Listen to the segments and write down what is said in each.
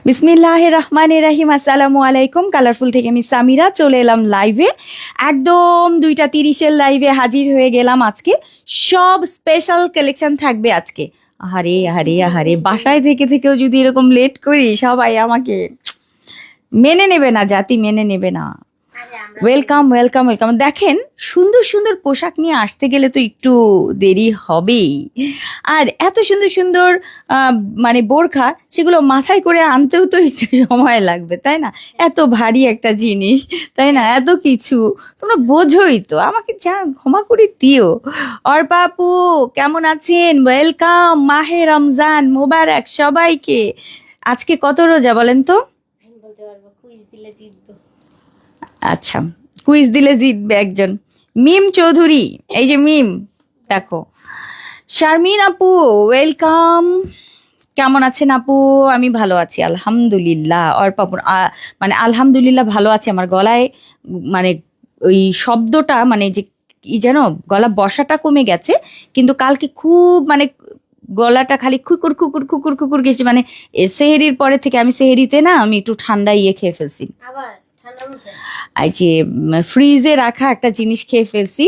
বিসমিল্লাহির রহমানির রহিম। আসসালামু আলাইকুম। কালারফুল থেকে আমি সামিরা চলে এলাম লাইভে, একদম 2:30 লাইভে হাজির হয়ে গেলাম। আজকে সব স্পেশাল কালেকশন থাকবে আজকে। আহারে আহারে আহারে, বাসায় থেকে থেকেও যদি এরকম লেট করি সবাই আমাকে মেনে নেবে না, জাতি মেনে নেবে না। Welcome welcome welcome. দেখেন, সুন্দর সুন্দর পোশাক নিয়ে আসতে গেলে তো একটু দেরি হবেই, আর এত সুন্দর সুন্দর মানে বোরখা, সেগুলো মাথায় করে আনতেও তো একটু সময় লাগবে, তাই না? এত ভারী একটা জিনিস, তাই না? এত কিছু তোমরা বোঝোই তো, আমাকে যা ক্ষমা করে দিও। অর্পা আপু কেমন আছেন? ওয়েলকাম। মাহে রমজান মোবারক সবাইকে। আজকে কত রোজা বলেন তো? বলতে পারবো, কুইজ দিলে জিতবো। আচ্ছা, কুইজ দিলে জিতবে একজন। মিম চৌধুরী, এই যে মিম, দেখো। শারমিন আপু ওয়েলকাম। কেমন আছেন আপু? আমি ভালো আছি আলহামদুলিল্লাহ। অর্পাপুর মানে আলহামদুলিল্লাহ ভালো আছে। আমার গলায় মানে ওই শব্দটা, মানে যে কি যেন, গলা বসাটা কমে গেছে, কিন্তু কালকে খুব মানে গলাটা খালি খুকুর খুকুর খুকুর খুকুর গেছে। মানে সেহেরির পরে থেকে আমি সেহেরিতে না, আমি একটু ঠান্ডা খেয়ে ফেলছি। আবার ঠান্ডা মুখে এই যে ফ্রিজে রাখা একটা জিনিস খেয়ে ফেলছি,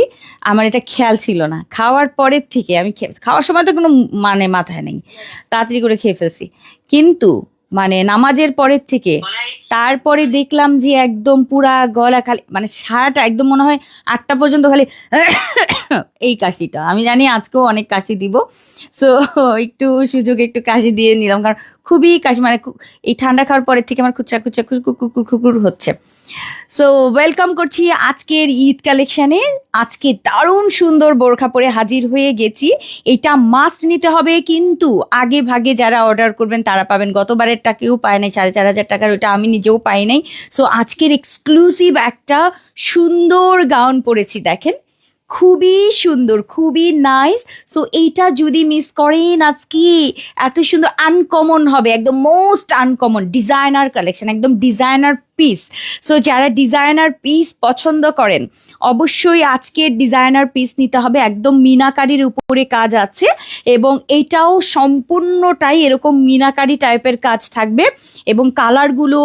আমার এটা খেয়াল ছিল না। খাওয়ার পরের থেকে আমি খাওয়ার সময় তো কোনো মানে মাথায় নেই, তাড়াতাড়ি করে খেয়ে ফেলছি। কিন্তু মানে নামাজের পরের থেকে তারপরে দেখলাম যে একদম পুরা গলা খালি, মানে সারাটা একদম মনে হয় 8টা পর্যন্ত খালি এই কাশিটা। আমি জানি আজকেও অনেক কাশি দিব, সো একটু সুযোগ একটু কাশি দিয়ে নিলাম, কারণ খুবই কাশি, মানে এই ঠান্ডা খাওয়ার পরের থেকে আমার খুচরা খুচরা খুকুর হচ্ছে। সো ওয়েলকাম করছি আজকের ঈদ কালেকশানে। আজকে দারুণ সুন্দর বোরখা পরে হাজির হয়ে গেছি। এটা মাস্ট নিতে হবে, কিন্তু আগে ভাগে যারা অর্ডার করবেন তারা পাবেন। গতবারেরটা কেউ পায় নাই, 4,500 টাকার, ওটা আমি নিজেও পাই নাই। সো আজকের এক্সক্লুসিভ একটা সুন্দর গাউন পরেছি, দেখেন খুবই সুন্দর, খুবই নাইস। সো এইটা যদি মিস করেন, আজকে এত সুন্দর আনকমন হবে, একদম মোস্ট আনকমন ডিজাইনার কালেকশন, একদম ডিজাইনার পিস। সো যারা ডিজাইনার পিস পছন্দ করেন অবশ্যই আজকের ডিজাইনার পিস নিতে হবে। একদম মিনাকারির উপরে কাজ আছে, এবং এটাও সম্পূর্ণটাই এরকম মিনাকারি টাইপের কাজ থাকবে, এবং কালারগুলো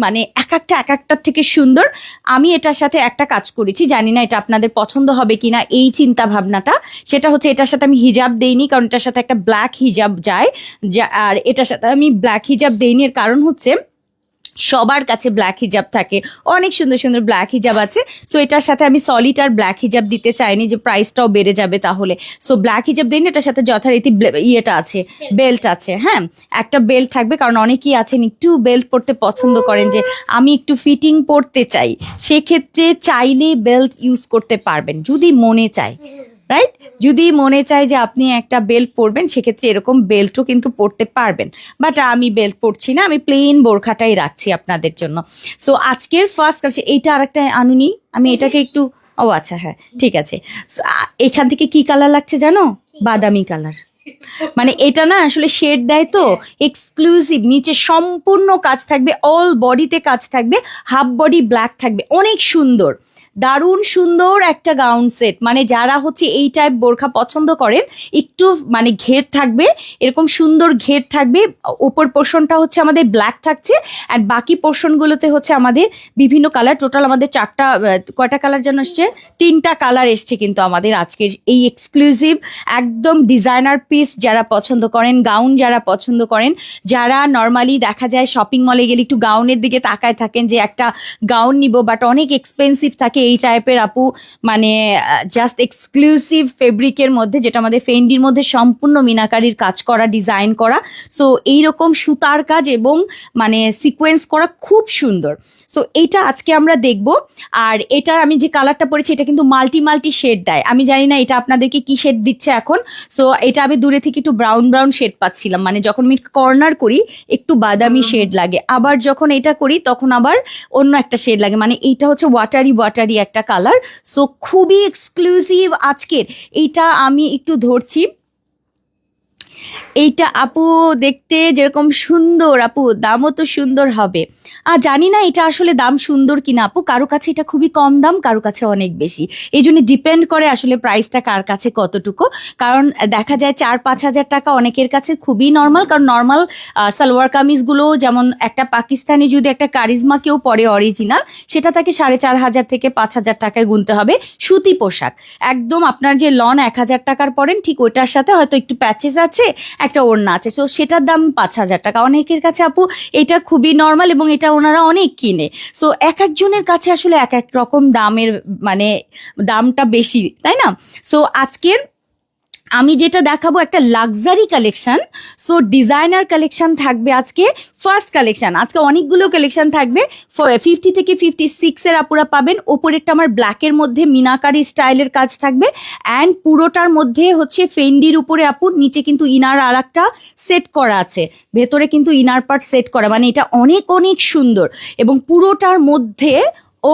মানে এক একটার থেকে সুন্দর। আমি এটার সাথে একটা কাজ করেছি, জানি না এটা আপনাদের পছন্দ হবে কিনা এই চিন্তা ভাবনাটা। সেটা হচ্ছে এটার সাথে আমি হিজাব দেইনি, কারণ এটার সাথে একটা ব্ল্যাক হিজাব যায়, আর এটার সাথে আমি ব্ল্যাক হিজাব দেইনি। এর কারণ হচ্ছে সবার কাছে ব্ল্যাক হিজাব থাকে, অনেক সুন্দর সুন্দর ব্ল্যাক হিজাব আছে। সো এটার সাথে আমি সলিড আর ব্ল্যাক হিজাব দিতে চাইনি, যে প্রাইসটাও বেড়ে যাবে তাহলে। সো ব্ল্যাক হিজাব দিন, এটার সাথে যথারীতি ইয়েটা আছে, বেল্ট আছে। হ্যাঁ, একটা বেল্ট থাকবে, কারণ অনেকেই আছেন একটু বেল্ট পরতে পছন্দ করেন, যে আমি একটু ফিটিং পরতে চাই, সেক্ষেত্রে চাইলে বেল্ট ইউজ করতে পারবেন যদি মনে চায়, রাইট? যদি মনে চায় যে আপনি একটা বেল্ট পরবেন, সেক্ষেত্রে এরকম বেল্টও কিন্তু পরতে পারবেন। বাট আমি বেল্ট পরছি না, আমি প্লেন বোরখাটাই রাখছি আপনাদের জন্য। সো আজকের ফার্স্ট কাছে এইটা আরেকটা আনুনি, আমি এটাকে একটু, ও আচ্ছা হ্যাঁ ঠিক আছে। এখান থেকে কি কালার লাগছে জানো? বাদামি কালার। মানে এটা না আসলে শেড দেয় তো, এক্সক্লুসিভ। নিচে সম্পূর্ণ কাজ থাকবে, অল বডিতে কাজ থাকবে, হাফ বডি ব্ল্যাক থাকবে, অনেক সুন্দর, দারুণ সুন্দর একটা গাউন সেট। মানে যারা হচ্ছে এই টাইপ বোরখা পছন্দ করেন, একটু মানে ঘের থাকবে, এরকম সুন্দর ঘের থাকবে। উপর পোর্শনটা হচ্ছে আমাদের ব্ল্যাক থাকছে, আর বাকি পোর্শনগুলোতে হচ্ছে আমাদের বিভিন্ন কালার। টোটাল আমাদের কয়টা কালার যেন এসছে? 3টা কালার এসছে কিন্তু আমাদের আজকের এই এক্সক্লুসিভ একদম ডিজাইনার পিস। যারা পছন্দ করেন গাউন, যারা পছন্দ করেন, যারা নর্মালি দেখা যায় শপিং মলে গেলে একটু গাউনের দিকে তাকায় থাকেন, যে একটা গাউন নিব বাট অনেক এক্সপেন্সিভ থাকে, এই টাইপের আপু মানে জাস্ট এক্সক্লুসিভ ফেব্রিকের মধ্যে, যেটা আমাদের ফেন্ডির মধ্যে সম্পূর্ণ মিনাকারির কাজ করা, ডিজাইন করা। সো এইরকম সুতার কাজ এবং মানে সিকোয়েন্স করা, খুব সুন্দর। সো এইটা আজকে আমরা দেখব। আর এটার আমি যে কালারটা পরেছি, এটা কিন্তু মাল্টি শেড দেয়। আমি জানি না এটা আপনাদেরকে কি শেড দিচ্ছে এখন। সো এটা আমি দূরে থেকে একটু ব্রাউন শেড পাচ্ছিলাম, মানে যখন আমি কর্নার করি একটু বাদামি শেড লাগে, আবার যখন এটা করি তখন আবার অন্য একটা শেড লাগে। মানে এইটা হচ্ছে ওয়াটারি একটা কালার। সো খুবই এক্সক্লুসিভ আজকের এইটা। আমি একটু ধরছি, এইটা আপু দেখতে যেরকম সুন্দর আপু, দামও তো সুন্দর হবে। জানি না এটা আসলে দাম সুন্দর কিনা আপু, কারো কাছে এটা খুবই কম দাম, কারো কাছে অনেক বেশি। এই জন্য ডিপেন্ড করে আসলে প্রাইসটা কার কাছে কতটুকু। কারণ দেখা যায় 4-5 হাজার টাকা অনেকের কাছে খুবই নর্মাল, কারণ নর্মাল সালোয়ার কামিজগুলো যেমন একটা পাকিস্তানি যদি একটা কারিজমা কেউ পরে অরিজিনাল, সেটা তাকে 4,500 থেকে 5,000 টাকায় গুনতে হবে। সুতি পোশাক একদম আপনার যে লন 1,000 টাকার পরেন ঠিক ওইটার সাথে হয়তো একটু প্যাচেস আছে, একটা ওড়না আছে, সো সেটার দাম 5,000 টাকা। অনেকের কাছে আপু এটা খুবই নর্মাল এবং এটা ওনারা অনেক কিনে। সো এক একজনের কাছে আসলে এক এক রকম দামের মানে দামটা বেশি, তাই না? সো আজকের আমি যেটা দেখাবো একটা luxury collection. So designer collection থাকবে আজকে। ফার্স্ট কালেকশন আজকে অনেকগুলো কালেকশন থাকবে। 50 থেকে 56 আপুরা পাবেন। ওপরেরটা আমার ব্ল্যাকের মধ্যে মিনাকারি স্টাইলের কাজ থাকবে, অ্যান্ড পুরোটার মধ্যে হচ্ছে ফেন্ডির উপরে আপুর, নিচে কিন্তু ইনার আর একটা সেট করা আছে, ভেতরে কিন্তু ইনার পার্ট সেট করা, মানে এটা অনেক অনেক সুন্দর। এবং পুরোটার মধ্যে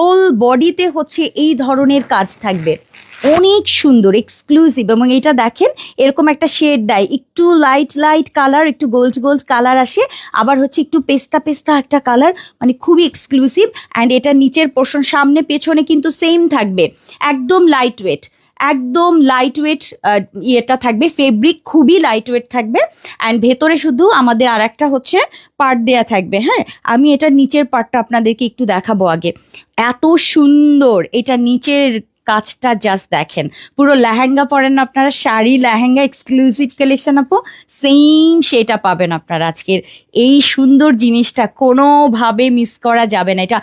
অল বডিতে হচ্ছে এই ধরনের কাজ থাকবে, অনেক সুন্দর এক্সক্লুসিভ। এবং এটা দেখেন এরকম একটা শেড দেয়, একটু লাইট লাইট কালার, একটু গোল্ড গোল্ড কালার আসে, আবার হচ্ছে একটু পেস্তা পেস্তা একটা কালার, মানে খুবই এক্সক্লুসিভ। অ্যান্ড এটা নিচের পোর্শন সামনে পেছনে কিন্তু সেম থাকবে, একদম লাইট ওয়েট, একদম লাইট ওয়েট ইয়েটা থাকবে, ফেব্রিক খুবই লাইট ওয়েট থাকবে। অ্যান্ড ভেতরে শুধু আমাদের আর একটা হচ্ছে পার্ট দেয়া থাকবে। হ্যাঁ, আমি এটার নিচের পার্টটা আপনাদেরকে একটু দেখাবো আগে। এত সুন্দর এটা নিচের কাজটা, জাস্ট দেখেন। পুরো লেহেঙ্গা পরেন না আপনারা, শাড়ি লেহেঙ্গা এক্সক্লুসিভ কালেকশন আপু, সেম সেটা পাবেন আপনারা। আজকের এই সুন্দর জিনিসটা কোনোভাবে মিস করা যাবে না, এটা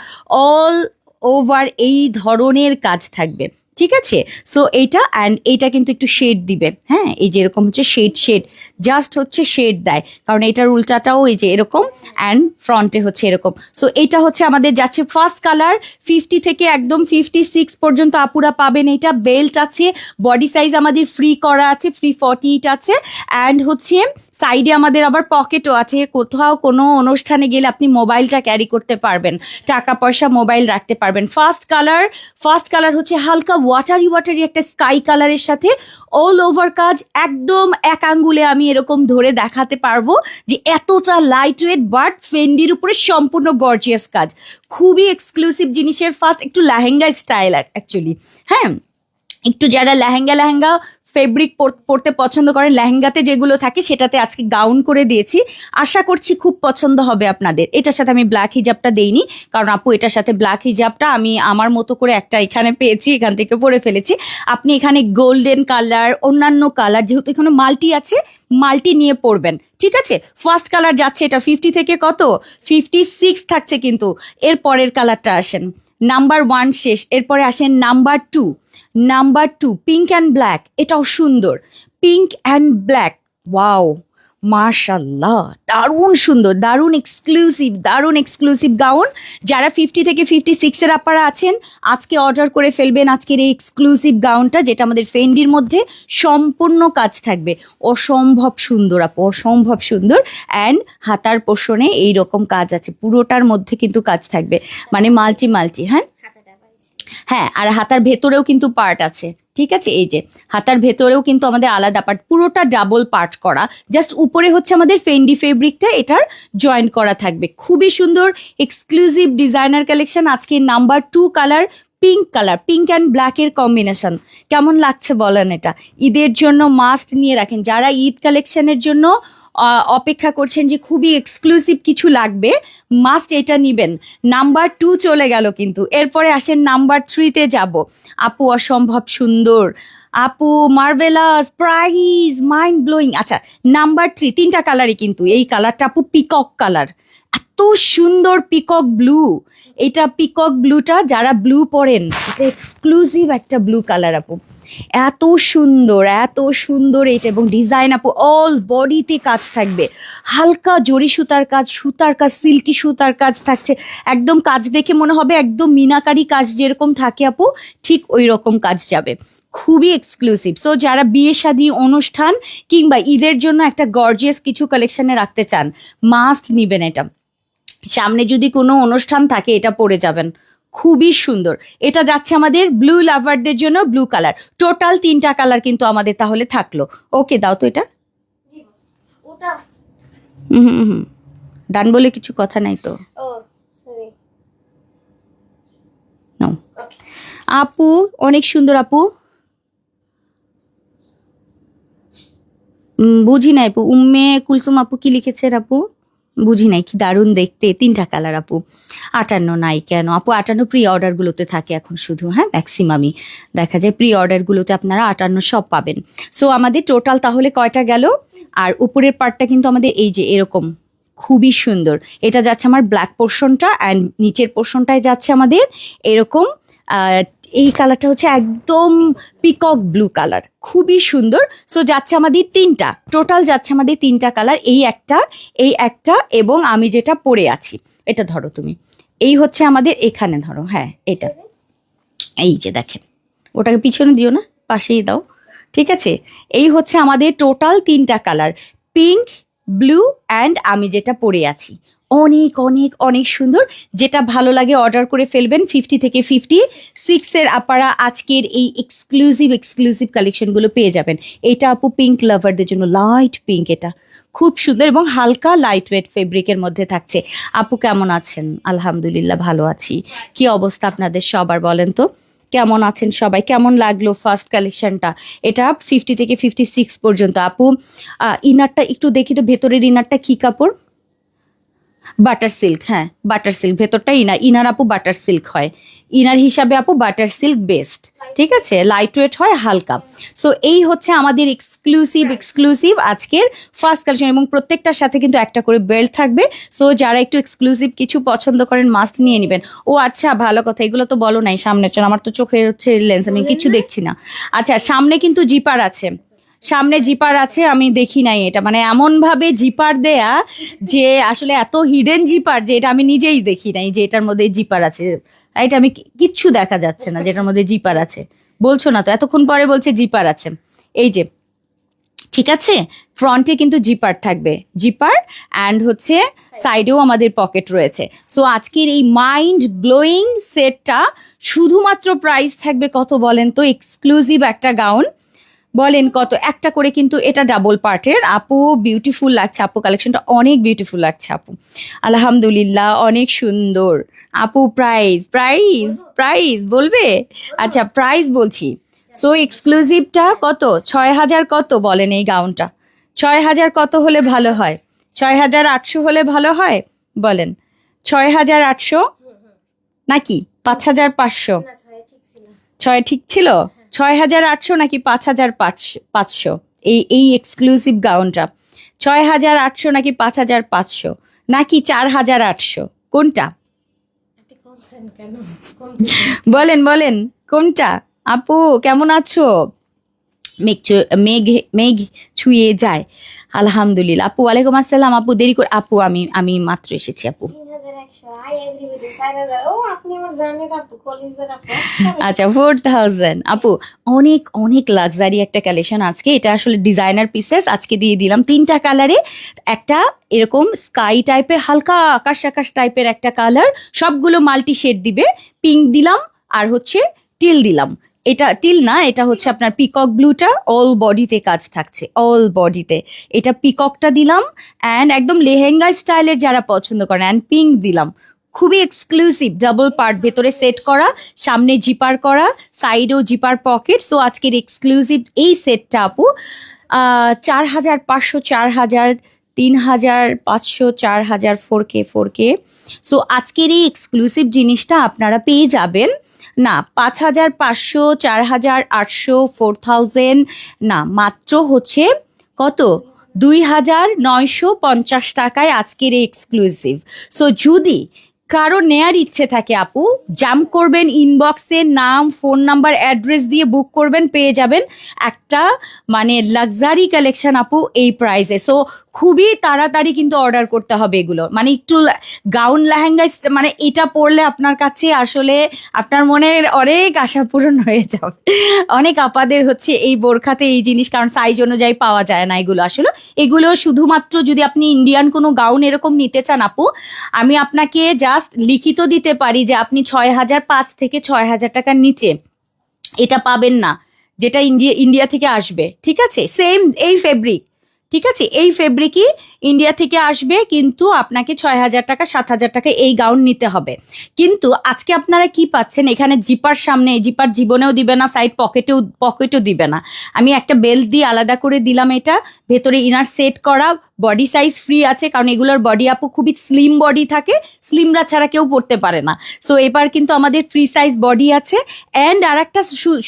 অল ওভার এই ধরনের কাজ থাকবে, ঠিক আছে? সো এইটা অ্যান্ড এইটা কিন্তু একটু শেড দিবে। হ্যাঁ, এই যে এরকম হচ্ছে শেড শেড, জাস্ট হচ্ছে শেড দেয়, কারণ এটার উল্টাটাও এই যে এরকম, অ্যান্ড ফ্রন্টে হচ্ছে এরকম। সো এটা হচ্ছে আমাদের যাচ্ছে ফার্স্ট কালার। 50 থেকে একদম 56 পর্যন্ত আপুরা পাবেন। এটা বেল্ট আছে, বডি সাইজ আমাদের ফ্রি করা আছে, ফ্রি 48 আছে। অ্যান্ড হচ্ছে সাইডে আমাদের আবার পকেটও আছে, কোথাও কোনো অনুষ্ঠানে গেলে আপনি মোবাইলটা ক্যারি করতে পারবেন, টাকা পয়সা মোবাইল রাখতে পারবেন। ফার্স্ট কালার হচ্ছে হালকা ওয়াটারি ওয়াটারি একটা স্কাই কালারের সাথে অল ওভার কাজ, একদম এক আঙ্গুলে আমি এরকম ধরে দেখাতে পারবো যে এতটা লাইট ওয়েট, বাট ফেন্ডির উপরে সম্পূর্ণ গর্জিয়াস কাজ, খুবই এক্সক্লুসিভ জিনিসের। ফার্স্ট একটু লেহেঙ্গা স্টাইল অ্যাকচুয়ালি। হ্যাঁ, একটু যারা লেহেঙ্গা ফেব্রিক পরতে পছন্দ করেন, লেহেঙ্গাতে যেগুলো থাকে সেটাতে আজকে গাউন করে দিয়েছি, আশা করছি খুব পছন্দ হবে আপনাদের। এটার সাথে আমি ব্ল্যাক হিজাবটা দেইনি, কারণ আপু এটার সাথে ব্ল্যাক হিজাবটা আমি আমার মতো করে একটা এখানে পেয়েছি, এখান থেকে পরে ফেলেছি। আপনি এখানে গোল্ডেন কালার, অন্যান্য কালার, যেহেতু এখানে মাল্টি আছে, মাল্টি নিয়ে পরবেন, ঠিক আছে? ফার্স্ট কালার যাচ্ছে এটা 50 থেকে কত 56 থাকছে, কিন্তু এর পরের কালারটা আসেন, নাম্বার 1 শেষ, এরপরে আসেন number two pink and black. এটাও সুন্দর, পিঙ্ক অ্যান্ড ব্ল্যাক, ওয়াও মাশাল্লাহ, দারুণ সুন্দর, দারুণ এক্সক্লুসিভ গাউন। যারা 50 থেকে 56 আপারা আছেন, আজকে অর্ডার করে ফেলবেন আজকের এই এক্সক্লুসিভ গাউনটা, যেটা আমাদের ফেন্ডির মধ্যে সম্পূর্ণ কাজ থাকবে, অসম্ভব সুন্দর আপু, অসম্ভব সুন্দর। অ্যান্ড হাতার পোষণে এইরকম কাজ আছে, পুরোটার মধ্যে কিন্তু কাজ থাকবে, মানে মাল্টি। হ্যাঁ হাতাটা পাইছি। হ্যাঁ, আর হাতার ভেতরেও কিন্তু পার্ট আছে, ঠিক আছে? এই যে হাতার ভেতরেও কিন্তু আমাদের আলাদা পার্ট, পুরোটা ডাবল পার্ট করা, জাস্ট উপরে হচ্ছে আমাদের ফেন্ডি ফেব্রিকটা এটার জয়েন করা থাকবে। খুবই সুন্দর এক্সক্লুসিভ ডিজাইনার কালেকশন। আজকে নাম্বার 2 কালার, পিঙ্ক অ্যান্ড ব্ল্যাকের কম্বিনেশন, কেমন লাগছে বলেন? এটা ঈদের জন্য মাস্ট নিয়ে রাখেন, যারা ঈদ কালেকশনের জন্য অপেক্ষা করছেন যে খুবই এক্সক্লুসিভ কিছু লাগবে, মাস্ট এটা নিবেন। নাম্বার 2 চলে গেল, কিন্তু এরপরে আসেন নাম্বার 3-তে যাব। আপু অসম্ভব সুন্দর, আপু মার্ভেলাস, প্রাইস মাইন্ড ব্লোয়িং। আচ্ছা, নাম্বার 3, 3টা কালারই, কিন্তু এই কালারটা আপু পিকক কালার, এত সুন্দর পিকক ব্লু। এটা পিকক ব্লুটা, যারা ব্লু পরেন, এটা এক্সক্লুসিভ একটা ব্লু কালার আপু, এত সুন্দর এটা। এবং ডিজাইন আপু অল বডিতে কাজ থাকবে, হালকা জরি সুতার কাজ, সিল্কি সুতার কাজ থাকছে, একদম কাজ দেখে মনে হবে একদম মিনাকারি কাজ যেরকম থাকে আপু, ঠিক ওই রকম কাজ যাবে, খুবই এক্সক্লুসিভ। সো যারা বিয়ে শাদী অনুষ্ঠান কিংবা ঈদের জন্য একটা গর্জিয়াস কিছু কালেকশনে রাখতে চান, মাস্ট নিবেন এটা। সামনে যদি কোনো অনুষ্ঠান থাকে এটা পরে যাবেন, খুবই সুন্দর। এটা যাচ্ছে আমাদের ব্লু লাভারদের জন্য, ব্লু কালার। টোটাল 3টা কালার কিন্তু আমাদের তাহলে থাকলো। ওকে, দাও তো এটা। জি বস। ওটা হুম। ডান বলে কিছু কথা নাই তো। ও সরি নাও। ওকে আপু অনেক সুন্দর আপু। বুঝি নাই আপু, উম্মে কুলসুম আপু কি লিখেছেন আপু? বুঝি নাই, কি দারুণ দেখতে, 3টা কালার আপু। 58 নাই কেন আপু? 58 প্রি অর্ডারগুলোতে থাকে এখন শুধু, হ্যাঁ ম্যাক্সিমামই দেখা যায় প্রি অর্ডারগুলোতে আপনারা 58 সব পাবেন। সো আমাদের টোটাল তাহলে কয়টা গেল? আর উপরের পার্টটা কিন্তু আমাদের এই যে এরকম খুবই সুন্দর, এটা যাচ্ছে আমার ব্ল্যাক পোর্শনটা, অ্যান্ড নিচের পোর্শনটায় যাচ্ছে আমাদের এরকম আহ, এই কালারটা হচ্ছে একদম পিকক ব্লু কালার, খুবই সুন্দর। সো যাচ্ছে আমাদের 3টা, টোটাল যাচ্ছে আমাদের 3টা কালার, এই একটা এবং আমি যেটা পরে আছি এটা ধরো তুমি, এই হচ্ছে আমাদের এখানে ধরো, হ্যাঁ এটা, এই যে দেখেন, ওটাকে পিছনে দিও না, পাশেই দাও, ঠিক আছে। এই হচ্ছে আমাদের টোটাল 3টা কালার, পিঙ্ক, ব্লু অ্যান্ড আমি যেটা পরে আছি। অনেক অনেক অনেক সুন্দর, যেটা ভালো লাগে অর্ডার করে ফেলবেন। 50 থেকে 56 আপনারা আজকের এই এক্সক্লুসিভ কালেকশনগুলো পেয়ে যাবেন। এটা আপু পিঙ্ক লাভারদের জন্য, লাইট পিঙ্ক, এটা খুব সুন্দর এবং হালকা লাইট ওয়েট ফেব্রিকের মধ্যে থাকছে। আপু কেমন আছেন? আলহামদুলিল্লাহ ভালো আছি। কি অবস্থা আপনাদের সবার বলেন তো, কেমন আছেন সবাই? কেমন লাগলো ফার্স্ট কালেকশনটা? এটা 50 থেকে 56 পর্যন্ত। আপু ইনারটা একটু দেখি তো, ভেতরের ইনারটা কি কাপড়? বাটার সিল্ক, হ্যাঁ বাটার সিল্ক, ভেতরটা ইনার আপু বাটার সিল্ক হয়, ইনার হিসাবে আপু বাটার সিল্ক বেস্ট, ঠিক আছে, লাইট ওয়েট হয়, হালকা। সো এই হচ্ছে আমাদের এক্সক্লুসিভ আজকের ফার্স্ট কালেকশন, এবং প্রত্যেকটার সাথে কিন্তু একটা করে বেল্ট থাকবে। সো যারা একটু এক্সক্লুসিভ কিছু পছন্দ করেন মাস্ট নিয়ে নেবেন। ও আচ্ছা ভালো কথা, এগুলো তো বলো নাই সামনে, চল আমার তো চোখের হচ্ছে লেন্স, আমি কিছু দেখছি না। আচ্ছা সামনে কিন্তু জিপার আছে, সামনে জিপার আছে, আমি দেখি নাই এটা, মানে এমন ভাবে জিপার দেয়া যে আসলে এত হিডেন জিপার যে এটা আমি নিজেই দেখি নাই যে এটার মধ্যে জিপার আছে, এটা আমি কিচ্ছু দেখা যাচ্ছে না যেটার মধ্যে জিপার আছে। বলছো না তো, এতক্ষণ পরে বলছে জিপার আছে, এই যে, ঠিক আছে। ফ্রন্টে কিন্তু জিপার থাকবে, জিপার অ্যান্ড হচ্ছে সাইডেও আমাদের পকেট রয়েছে। সো আজকের এই মাইন্ড ব্লোয়িং সেটটা শুধুমাত্র প্রাইস থাকবে কত বলেন তো? এক্সক্লুসিভ একটা গাউন, বলেন কত? একটা করে কিন্তু এটা ডাবল পার্টের। আপু বিউটিফুল লাগছে, আপু কালেকশনটা অনেক বিউটিফুল লাগছে আপু, আলহামদুলিল্লাহ অনেক সুন্দর। আপু প্রাইস বলবে? আচ্ছা প্রাইস বলছি। সো এক্সক্লুসিভটা কত? 6,000 কত বলেন এই গাউনটা? 6,000 কত হলে ভালো হয়? 6,800 হলে ভালো হয় বলেন? 6,800 নাকি 5,500? না ছয় ঠিক ছিল 6 ঠিক ছিল? 6,800 নাকি 5,500? এই এক্সক্লুসিভ গাউনটা 6,800 নাকি 5,500 নাকি 4,800? কোনটা আপনি কমছেন কেন বলেন কোনটা? আপু কেমন আছো? মেঘ ছুঁয়ে যায়, আলহামদুলিল্লাহ। আপু ওয়ালাইকুম আসসালাম। আপু দেরি করে, আপু আমি মাত্র এসেছি আপু। 3,100 আই এগ্রি উইথ 4,000 ও আপনি আমার জানেন আপু কলেজের আপু আচ্ছা 4,000 আপু, অনেক অনেক লাক্সারি একটা কালেকশন আজকে। এটা আসলে ডিজাইনার পিসেস আজকে দিয়ে দিলাম 3টা কালারে, একটা এরকম স্কাই টাইপের হালকা আকাশ টাইপের একটা কালার, সবগুলো মাল্টি শেড দিবে। পিঙ্ক দিলাম আর হচ্ছে টিল দিলাম, এটা টিল না, এটা হচ্ছে আপনার পিকক ব্লুটা, অল বডিতে কাজ থাকছে, অল বডিতে। এটা পিককটা দিলাম অ্যান্ড একদম লেহেঙ্গা স্টাইলের যারা পছন্দ করেন, অ্যান্ড পিঙ্ক দিলাম, খুবই এক্সক্লুসিভ ডাবল পার্ট, ভেতরে সেট করা, সামনে জিপার করা, সাইডেও জিপার পকেট। সো আজকের এক্সক্লুসিভ এই সেটটা আপু 4,500, 4,000, 3,500, 4,000, 4K। সো আজকের এই এক্সক্লুসিভ জিনিসটা আপনারা পেয়ে যাবেন না 5,500, 4,800, 4,000 না, মাত্র হচ্ছে কত? 2,950 টাকায় আজকের এই এক্সক্লুসিভ। সো যদি কারো নেয়ার ইচ্ছে থাকে আপু, জাম্প করবেন, ইনবক্সে নাম ফোন নাম্বার অ্যাড্রেস দিয়ে বুক করবেন, পেয়ে যাবেন একটা মানে লাক্সারি কালেকশন আপু এই প্রাইসে। সো খুবই তাড়াতাড়ি কিন্তু অর্ডার করতে হবে এগুলো, মানে একটু গাউন লেহেঙ্গা মানে এটা পরলে আপনার কাছে আসলে আপনার মনের অনেক আশা পূরণ হয়ে যাবে। অনেক আপাদের হচ্ছে এই বোরখাতে এই জিনিস, কারণ সাইজ অনুযায়ী পাওয়া যায় না এগুলো আসলে। এগুলো শুধুমাত্র যদি আপনি ইন্ডিয়ান কোনো গাউন এরকম নিতে চান আপু, আমি আপনাকে জাস্ট লিখিত দিতে পারি যে আপনি 6,005 থেকে 6,000 টাকার নিচে এটা পাবেন না, যেটা ইন্ডিয়া থেকে আসবে, ঠিক আছে, সেম এই ফেব্রিক, ঠিক আছে, এই ফেব্রিকই ইন্ডিয়া থেকে আসবে, কিন্তু আপনাকে 6,000 টাকা 7,000 টাকা এই গাউন নিতে হবে। কিন্তু আজকে আপনারা কি পাচ্ছেন, এখানে জিপার সামনে, জিপার জীবনেও দিবে না, সাইড পকেটও দিবে না। আমি একটা বেল্ট দিয়ে আলাদা করে দিলাম, এটা ভেতরে ইনার সেট করা, বডি সাইজ ফ্রি আছে, কারণ এগুলোর বডি আপু খুবই স্লিম বডি থাকে, স্লিমরা ছাড়া কেউ পরতে পারে না। সো এবার কিন্তু আমাদের ফ্রি সাইজ বডি আছে। অ্যান্ড আর একটা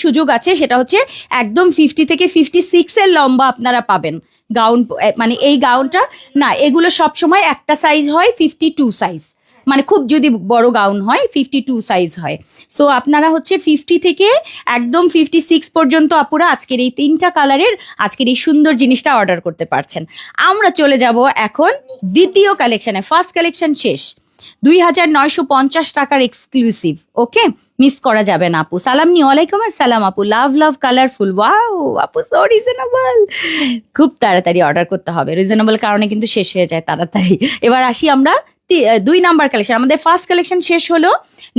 সুযোগ আছে, সেটা হচ্ছে একদম 50 থেকে 56 এর লম্বা আপনারা পাবেন গাউন। মানে এই গাউনটা না, এগুলো সবসময় একটা সাইজ হয় 52 সাইজ, মানে খুব যদি বড় গাউন হয় 52 সাইজ হয়। সো আপনারা হচ্ছে 50 থেকে একদম 56 পর্যন্ত আপুরা আজকের এই 3টা কালারের আজকের এই সুন্দর জিনিসটা অর্ডার করতে পারছেন। আমরা চলে যাব এখন দ্বিতীয় কালেকশনে। ফার্স্ট কালেকশন শেষ, 2,950 টাকার এক্সক্লুসিভ। ওকে, মিস করা যাবে না আপু। সালাম নি, ওয়ালাইকুম আসসালাম আপু। লাভ কালারফুল, ওয়াও আপু, সো রিজনেবল। খুব তাড়াতাড়ি অর্ডার করতে হবে, রিজনেবল কারণে কিন্তু শেষ হয়ে যায় তাড়াতাড়ি। এবার আসি আমরা 2 নাম্বার কালেকশন। আমাদের ফার্স্ট কালেকশন শেষ হলো,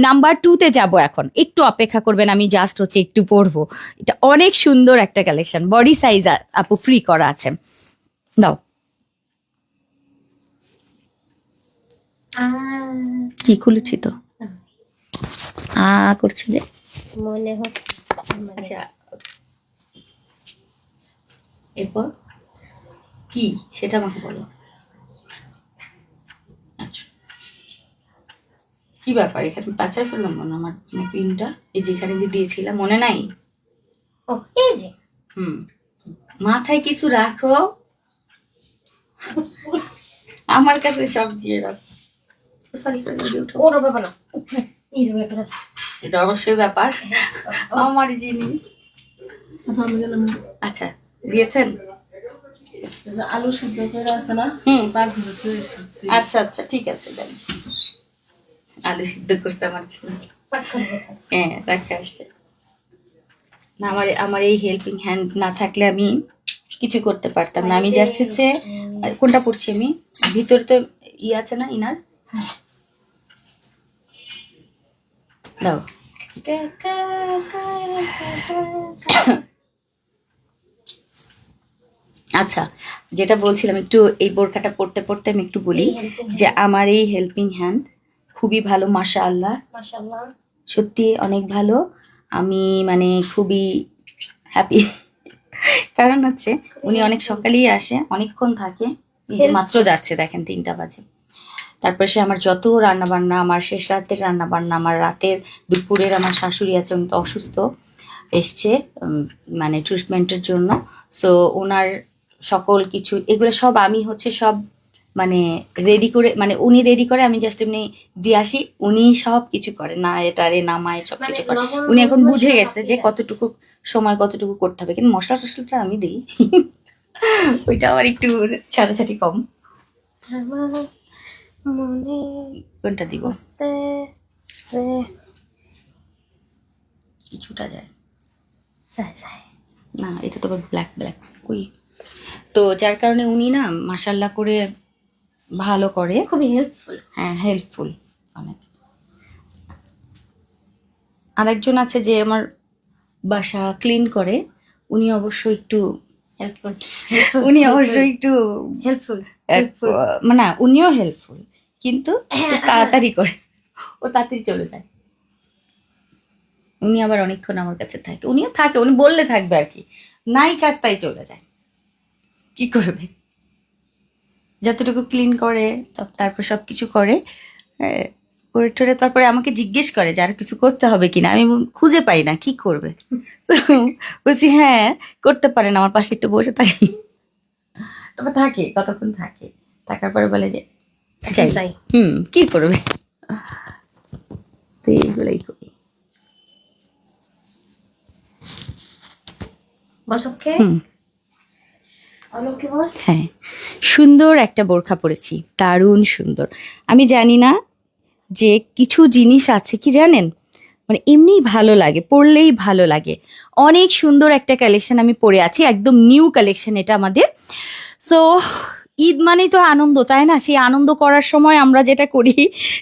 নাম্বার 2-তে যাব এখন। একটু অপেক্ষা করবেন, আমি জাস্ট হচ্ছে একটু পরবো। এটা অনেক সুন্দর একটা কালেকশন, বডি সাইজ আপু ফ্রি করা আছে। দাও, কি খুলেছি তো করছি যে, মনে হচ্ছে আচ্ছা এরপর কি সেটা আমাকে বলো। আচ্ছা, কি ব্যাপার, এখানে পাচার ফেললাম মনে আমার পিনটা, এই যেখানে যে দিয়েছিলাম মনে নাই? ও এই যে মাথায় কিছু রাখো, আমার কাছে সব দিয়ে রাখো। সরি, ওর ব্যাপার না, এর ব্যাপার আছে। এটা অবশ্যই ব্যাপার, আমার জিনিস। আচ্ছা, দিয়েছেন? আলু সিদ্ধ করে আছে না, আচ্ছা আচ্ছা, ঠিক আছে, দেন। আলু সিদ্ধ করতে আমার জন্য, হ্যাঁ রাখা আসছে না। আমার এই হেল্পিং হ্যান্ড না থাকলে আমি কিছু করতে পারতাম না। আমি জাস্ট হচ্ছে কোনটা পড়ছি আমি, ভিতরে তো আছে না ইনার, দাও। আচ্ছা, যেটা বলছিলাম, একটু এই বোরকাটা পড়তে পড়তে আমি একটু বলি যে আমার এই হেল্পিং হ্যান্ড খুবই ভালো, মাশাআল্লাহ, মাশাআল্লাহ, সত্যি অনেক ভালো। আমি মানে খুবই হ্যাপি, কারণ হচ্ছে উনি অনেক সকালেই আসে, অনেকক্ষণ থাকে, এই যে মাত্র যাচ্ছে, দেখেন 3টা বাজে। তারপর সে আমার যত রান্না বান্না, আমার শেষ রাতের রান্না বান্না, আমার রাতের দুপুরের, আমার শাশুড়ি আছে উনি তো অসুস্থ, এসছে মানে ট্রিটমেন্টের জন্য। সো ওনার সকল কিছু এগুলো সব আমি হচ্ছে সব মানে রেডি করে, মানে উনি রেডি করে, আমি জাস্ট এমনি দিয়ে আসি, উনি সব কিছু করে, না এটা রে নামায় সব কিছু করে। উনি এখন বুঝে গেছে যে কতটুকু সময় কতটুকু করতে হবে, কিন্তু মশলা টশলাটা আমি দিই, ওইটা আমার একটু ছাটাছাটি কম। আমার মনে কোনটা দিব? হচ্ছে যে কিছুটা যায় যায় যায় না, এটা তো আবার ব্ল্যাক কই, তো যার কারণে উনি না মাশাল্লাহ করে ভালো করে, খুবই হেল্পফুল। হ্যাঁ হেল্পফুল অনেক। আরেকজন আছে যে আমার বাসা ক্লিন করে, উনি অবশ্য একটু হেল্পফুল, উনি অবশ্য একটু হেল্পফুল। মানে উনিও হেল্পফুল, কিন্তু তাড়াতাড়ি করে, ও তাড়াতাড়ি চলে যায়। উনি আবার অনেকক্ষণ আমার কাছে থাকে, উনিও থাকে, উনি বললে থাকবে আর কি, নাই কাজ তাই চলে যায়, কি করবে। যতটুকু ক্লিন করে তারপর সব কিছু করে, করে টোরে, তারপরে আমাকে জিজ্ঞেস করে যে আর কিছু করতে হবে কিনা। আমি খুঁজে পাই না, কি করবে। বলছি হ্যাঁ করতে পারেন, আমার পাশে একটু বসে থাকেন। তারপর থাকে, কতক্ষণ থাকে, থাকার পরে বলে যে যাই, কি করবে। তো এইগুলোই করি। বসকে অলকে বস। হ্যাঁ, সুন্দর একটা বোরখা পরেছি, দারুণ সুন্দর। আমি জানি না যে কিছু জিনিস আছে কি জানেন, মানে এমনিই ভালো লাগে, পরলেই ভালো লাগে। অনেক সুন্দর একটা কালেকশন আমি পরে আছি, একদম নিউ কালেকশন এটা আমাদের। সো ঈদ মানেই তো আনন্দ, তাই না? সেই আনন্দ করার সময় আমরা যেটা করি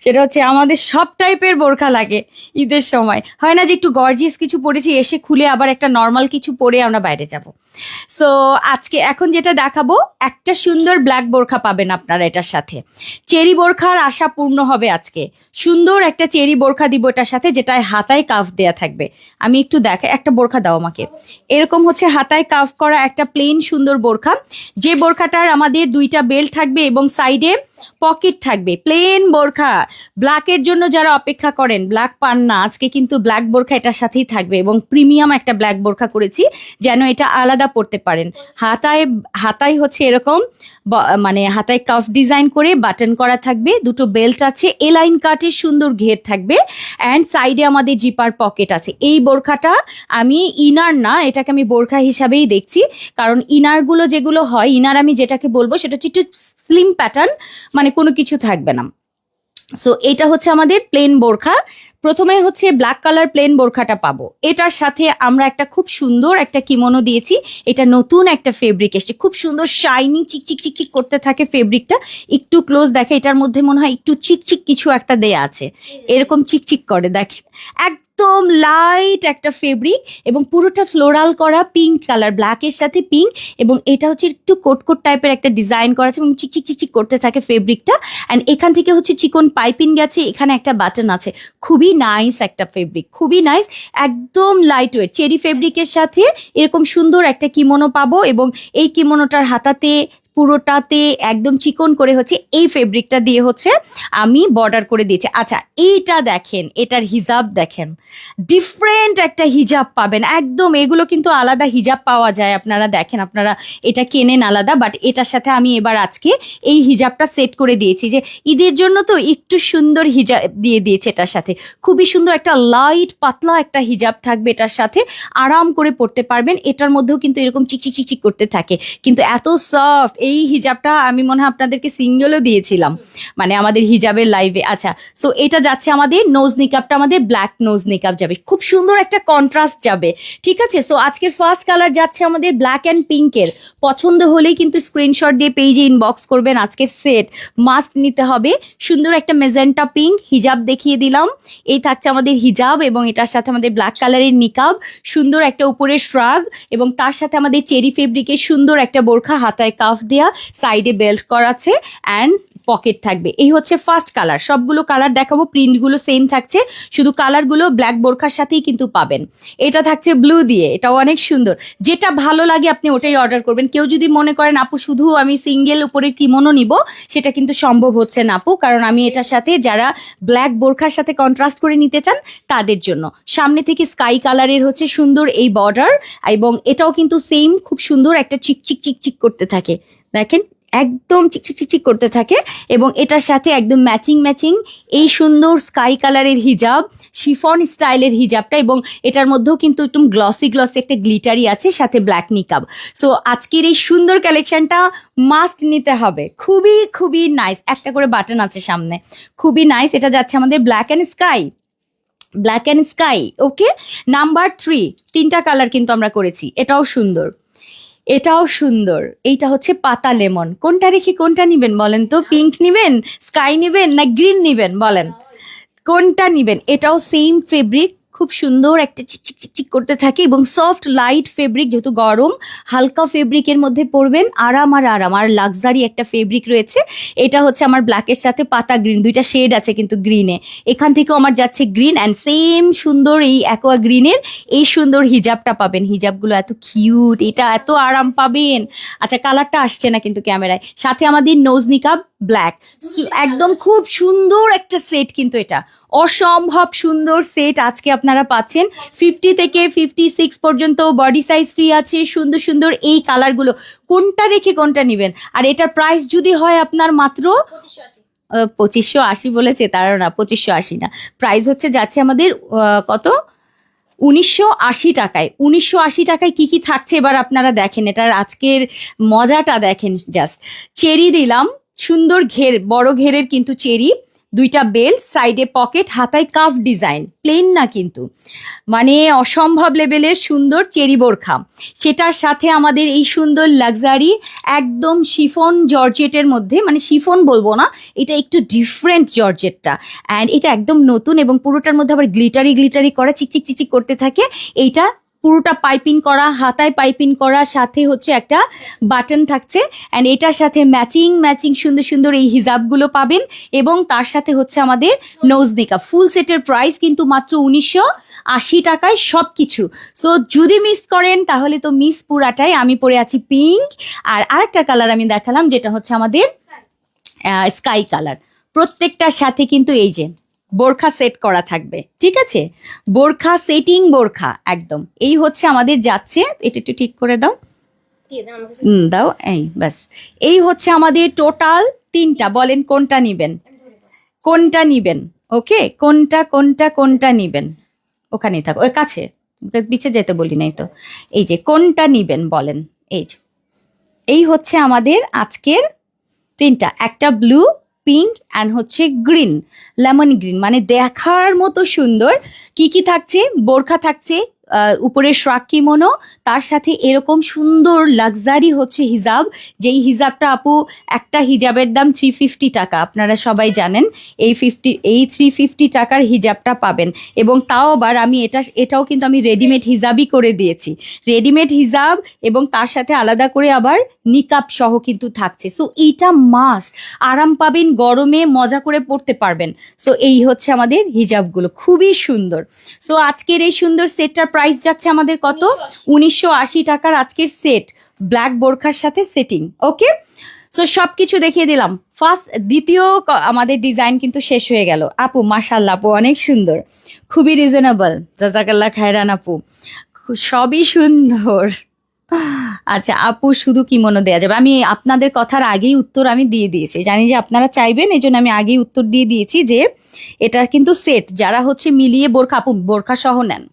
সেটা হচ্ছে আমাদের সব টাইপের বোরখা লাগে ঈদের সময়। হয় না যে একটু গর্জিয়াস কিছু পরেছি, এসে খুলে আবার একটা নর্মাল কিছু পরে আমরা বাইরে যাব। সো আজকে এখন যেটা দেখাবো, একটা সুন্দর ব্ল্যাক বোরখা পাবেন আপনারা এটার সাথে। চেরি বোরখার আশা পূর্ণ হবে আজকে। সুন্দর একটা চেরি বোরখা দিব এটার সাথে, যেটায় হাতায় কাফ দেয়া থাকবে। আমি একটু দেখাই, একটা বোরখা দাও আমাকে। এরকম হচ্ছে হাতায় কাফ করা একটা প্লেন সুন্দর বোরখা, যে বোরখাটার আমাদের 2টা বেল্ট থাকবে এবং সাইডে পকেট থাকবে। প্লেন বোরখা, ব্ল্যাকের জন্য যারা অপেক্ষা করেন, ব্ল্যাক পান না, আজকে কিন্তু ব্ল্যাক বোরখা এটার সাথেই থাকবে এবং প্রিমিয়াম একটা ব্ল্যাক বোরখা করেছি যেন এটা আলাদা পড়তে পারেন। হাতায় হচ্ছে এরকম মানে হাতায় কাফ ডিজাইন করে বাটন করা থাকবে, 2টো বেল্ট আছে, এ লাইন কাটের সুন্দর ঘের থাকবে অ্যান্ড সাইডে আমাদের জিপার পকেট আছে। এই বোরখাটা আমি ইনার না, এটাকে আমি বোরখা হিসাবেই দেখছি, কারণ ইনারগুলো যেগুলো হয়, ইনার আমি যেটাকে বলবো সেটা হচ্ছে একটু স্লিম প্যাটার্ন, মানে কোনো কিছু থাকবে না। সো এটা হচ্ছে আমাদের প্লেন বোরখা। প্রথমে হচ্ছে ব্ল্যাক কালার প্লেন বোরখাটা পাবো, এটার সাথে আমরা একটা খুব সুন্দর একটা কিমোনো দিয়েছি। এটা নতুন একটা ফেব্রিক এসছে, খুব সুন্দর শাইনিং চিকচিক চিকচিক করতে থাকে ফেব্রিকটা। একটু ক্লোজ দেখে, এটার মধ্যে মনে হয় একটু চিকচিক কিছু একটা দেয়া আছে, এরকম চিকচিক করে দেখেন। একদম লাইট একটা ফেব্রিক এবং পুরোটা ফ্লোরাল করা পিঙ্ক কালার, ব্ল্যাকের সাথে পিঙ্ক, এবং এটা হচ্ছে একটু কোট কোট টাইপের একটা ডিজাইন করা আছে এবং চিকচিক চিকচিক করতে থাকে ফেব্রিকটা। অ্যান্ড এখান থেকে হচ্ছে চিকন পাইপিং গেছে, এখানে একটা বাটন আছে। খুবই নাইস একটা ফেব্রিক, খুবই নাইস, একদম লাইট ওয়েট চেরি ফেব্রিকের সাথে এরকম সুন্দর একটা কিমোনো পাবো। এবং এই কিমোনোটার হাতাতে পুরোটাতে একদম চিকন করে হচ্ছে এই ফেব্রিকটা দিয়ে হচ্ছে আমি বর্ডার করে দিয়েছি। আচ্ছা, এইটা দেখেন, এটার হিজাব দেখেন, ডিফারেন্ট একটা হিজাব পাবেন একদম। এগুলো কিন্তু আলাদা হিজাব পাওয়া যায়, আপনারা দেখেন, আপনারা এটা কেনেন আলাদা, বাট এটার সাথে আমি এবার আজকে এই হিজাবটা সেট করে দিয়েছি, যে ঈদের জন্য তো একটু সুন্দর হিজাব দিয়ে দিয়েছে এটার সাথে। খুবই সুন্দর একটা লাইট পাতলা একটা হিজাব থাকবে এটার সাথে, আরাম করে পড়তে পারবেন। এটার মধ্যেও কিন্তু এরকম চিকচিক চিকচিক করতে থাকে, কিন্তু এত সফট। এই হিজাবটা আমি মনে হয় আপনাদেরকে সিঙ্গেলও দিয়েছিলাম, মানে আমাদের হিজাবের লাইভে। আচ্ছা, সো এটা যাচ্ছে আমাদের নোজ নিকাবটা, আমাদের ব্ল্যাক নোজ নিকাব যাবে, খুব সুন্দর একটা কন্ট্রাস্ট যাবে, ঠিক আছে? সো আজকের ফার্স্ট কালার যাচ্ছে আমাদের ব্ল্যাক অ্যান্ড পিঙ্কের। পছন্দ হলেই কিন্তু স্ক্রিনশট দিয়ে পেজে ইনবক্স করবেন। আজকের সেট মাস্ট নিতে হবে। সুন্দর একটা মেজেন্টা পিঙ্ক হিজাব দেখিয়ে দিলাম, এই থাকছে আমাদের হিজাব, এবং এটার সাথে আমাদের ব্ল্যাক কালারের নিকাব, সুন্দর একটা উপরের শ্রাগ, এবং তার সাথে আমাদের চেরি ফেব্রিকের সুন্দর একটা বোরখা, হাতায় কাফ দেয়া, সাইডে বেল্ট করা আছে অ্যান্ড পকেট থাকবে। এই হচ্ছে ফার্স্ট কালার। সবগুলো কালার দেখাবো, প্রিন্টগুলো সেম থাকছে, শুধু কালারগুলো ব্ল্যাক বোরখার সাথেই কিন্তু পাবেন। এটা থাকছে ব্লু দিয়ে, এটাও অনেক সুন্দর। যেটা ভালো লাগে আপনি ওটাই অর্ডার করবেন। কেউ যদি মনে করেন আপু শুধু আমি সিঙ্গেল উপরের কিমোনো নিব, সেটা কিন্তু সম্ভব হচ্ছে না আপু, কারণ আমি এটার সাথে যারা ব্ল্যাক বোরখার সাথে কন্ট্রাস্ট করে নিতে চান তাদের জন্য সামনে থেকে স্কাই কালারের হচ্ছে সুন্দর এই বর্ডার, এবং এটাও কিন্তু সেম খুব সুন্দর একটা চিকচিক চিকচিক করতে থাকে, দেখেন একদম চিকচিক চিকচিক করতে থাকে। এবং এটার সাথে একদম ম্যাচিং এই সুন্দর স্কাই কালারের হিজাব, শিফন স্টাইলের হিজাবটা, এবং এটার মধ্যেও কিন্তু একদম গ্লসি একটা গ্লিটারি আছে, সাথে ব্ল্যাক নিকাব। সো আজকের এই সুন্দর কালেকশনটা মাস্ট নিতে হবে, খুবই খুবই নাইস। একটা করে বাটন আছে সামনে, খুবই নাইস। এটা যাচ্ছে আমাদের black and sky. Okay, number 3, 3টা কালার কিন্তু আমরা করেছি। এটাও সুন্দর। এইটা হচ্ছে পাতা লেমন। কোনটা রেখে কোনটা নিবেন বলেন তো? পিঙ্ক নিবেন, স্কাই নিবেন, না গ্রিন নিবেন, বলেন কোনটা নিবেন? এটাও সেম ফেব্রিক, খুব সুন্দর একটা চিকচিক চিকচিক করতে থাকে এবং সফট লাইট ফেব্রিক, যেহেতু গরম হালকা ফেব্রিকের মধ্যে পরবেন, আরাম আর লাক্সারি একটা ফেব্রিক রয়েছে। এটা হচ্ছে আমার ব্ল্যাকের সাথে পাতা গ্রিন, 2টা শেড আছে কিন্তু গ্রিনে। এখান থেকেও আমার যাচ্ছে গ্রিন, অ্যান্ড সেম সুন্দর এই অ্যাকোয়া গ্রিনের এই সুন্দর হিজাবটা পাবেন। হিজাবগুলো এত কিউট, এটা এত আরাম পাবেন। আচ্ছা, কালারটা আসছে না কিন্তু ক্যামেরায়। সাথে আমাদের নোজ নিকাব ব্ল্যাক, একদম খুব সুন্দর একটা সেট, কিন্তু এটা অসম্ভব সুন্দর সেট আজকে আপনারা পাচ্ছেন। 50 থেকে 56 পর্যন্ত বডি সাইজ ফ্রি আছে। সুন্দর এই কালারগুলো, কোনটা রেখে কোনটা নেবেন? আর এটার প্রাইস যদি হয় আপনার মাত্র 2580 বলেছে, তারা না 2580 না, প্রাইস হচ্ছে যাচ্ছে আমাদের কত, 1980 টাকায়। 1980 টাকায় কি থাকছে এবার আপনারা দেখেন, এটার আজকের মজাটা দেখেন। জাস্ট চেরি দিলাম, সুন্দর ঘের, বড় ঘেরের কিন্তু চেরি, দুইটা বেল্ট, সাইডে পকেট, হাতায় কাফ ডিজাইন, প্লেন না কিন্তু, মানে অসম্ভব লেভেলের সুন্দর চেরি বোরখা। সেটার সাথে আমাদের এই সুন্দর লাক্সারি একদম শিফন জর্জেটের মধ্যে, মানে শিফন বলবো না, এটা একটু ডিফারেন্ট জর্জেটটা, অ্যান্ড এটা একদম নতুন এবং পুরোটার মধ্যে আবার গ্লিটারি গ্লিটারি করা, চিকচিক চিকচিক করতে থাকে। এইটা পুরোটা পাইপিং করা, হাতায় পাইপিং করা, সাথে হচ্ছে একটা বাটন থাকছে, অ্যান্ড এটার সাথে ম্যাচিং ম্যাচিং সুন্দর সুন্দর এই হিজাবগুলো পাবেন, এবং তার সাথে হচ্ছে আমাদের নোজ নিকাব। ফুল সেটের প্রাইস কিন্তু মাত্র 1980 টাকায় সব কিছু। সো যদি মিস করেন তাহলে তো মিস পুরাটাই। আমি পরে আছি পিঙ্ক, আর আরেকটা কালার আমি দেখালাম যেটা হচ্ছে আমাদের স্কাই কালার। প্রত্যেকটার সাথে কিন্তু এই যে বোরখা সেট করা থাকবে, ঠিক আছে, বোরখা সেটিং বোরখা একদম। এই হচ্ছে আমাদের যাচ্ছে, এটা একটু ঠিক করে দাও, দিয়ে দেন আমার কাছে। দাও, এই ব্যাস। এই হচ্ছে আমাদের টোটাল 3টা, বলেন কোনটা নিবেন, কোনটা নিবেন, ওকে, কোনটা কোনটা কোনটা নিবেন, ওখানেই থাকো, ওই কাছে, পিছে যেতে বলি নাই তো। এই যে কোনটা নিবেন বলেন, এই যে এই হচ্ছে আমাদের আজকের 3টা, একটা ব্লু, পিঙ্ক অ্যান্ড হচ্ছে গ্রিন, লেমন গ্রিন, মানে দেখার মতো সুন্দর। কি কি থাকছে, বোরখা থাকছে, উপরে শ্রাক কিমোনো, তার সাথে এরকম সুন্দর লাক্সারি হচ্ছে হিজাব, যেই হিজাবটা আপু একটা হিজাবের দাম 350 টাকা, আপনারা সবাই জানেন। এই 350 টাকার হিজাবটা পাবেন, এবং তাও আবার আমি এটাও কিন্তু আমি রেডিমেড হিজাবই করে দিয়েছি, রেডিমেড হিজাব, এবং তার সাথে আলাদা করে আবার নিকাব সহ কিন্তু থাকছে। সো এইটা মাস্ট, আরাম পাবেন, গরমে মজা করে পড়তে পারবেন। সো এই হচ্ছে আমাদের হিজাবগুলো, খুবই সুন্দর। সো আজকের এই সুন্দর সেটটার প্রাইস যাচ্ছে আমাদের কত, 1980 টাকার আজকের সেট, ব্ল্যাক বোরখার সাথে সেটিং, ওকে। সো সব কিছু দেখিয়ে দিলাম। দ্বিতীয় আমাদের ডিজাইন কিন্তু শেষ হয়ে গেল। আপু মাশাল্লাহ, আপু অনেক সুন্দর, খুবই রিজনেবল, জাজাকাল্লাহ খায়রান আপু, সবই সুন্দর। আচ্ছা আপু, শুধু কিমোনো দেওয়া যাবে? আমি আপনাদের কথার আগেই উত্তর আমি দিয়ে দিয়েছি, জানি যে আপনারা চাইবেন, এই জন্য আমি আগেই উত্তর দিয়ে দিয়েছি যে এটা কিন্তু সেট, যারা হচ্ছে মিলিয়ে বোরখা, আপু বোরখা সহ নেন,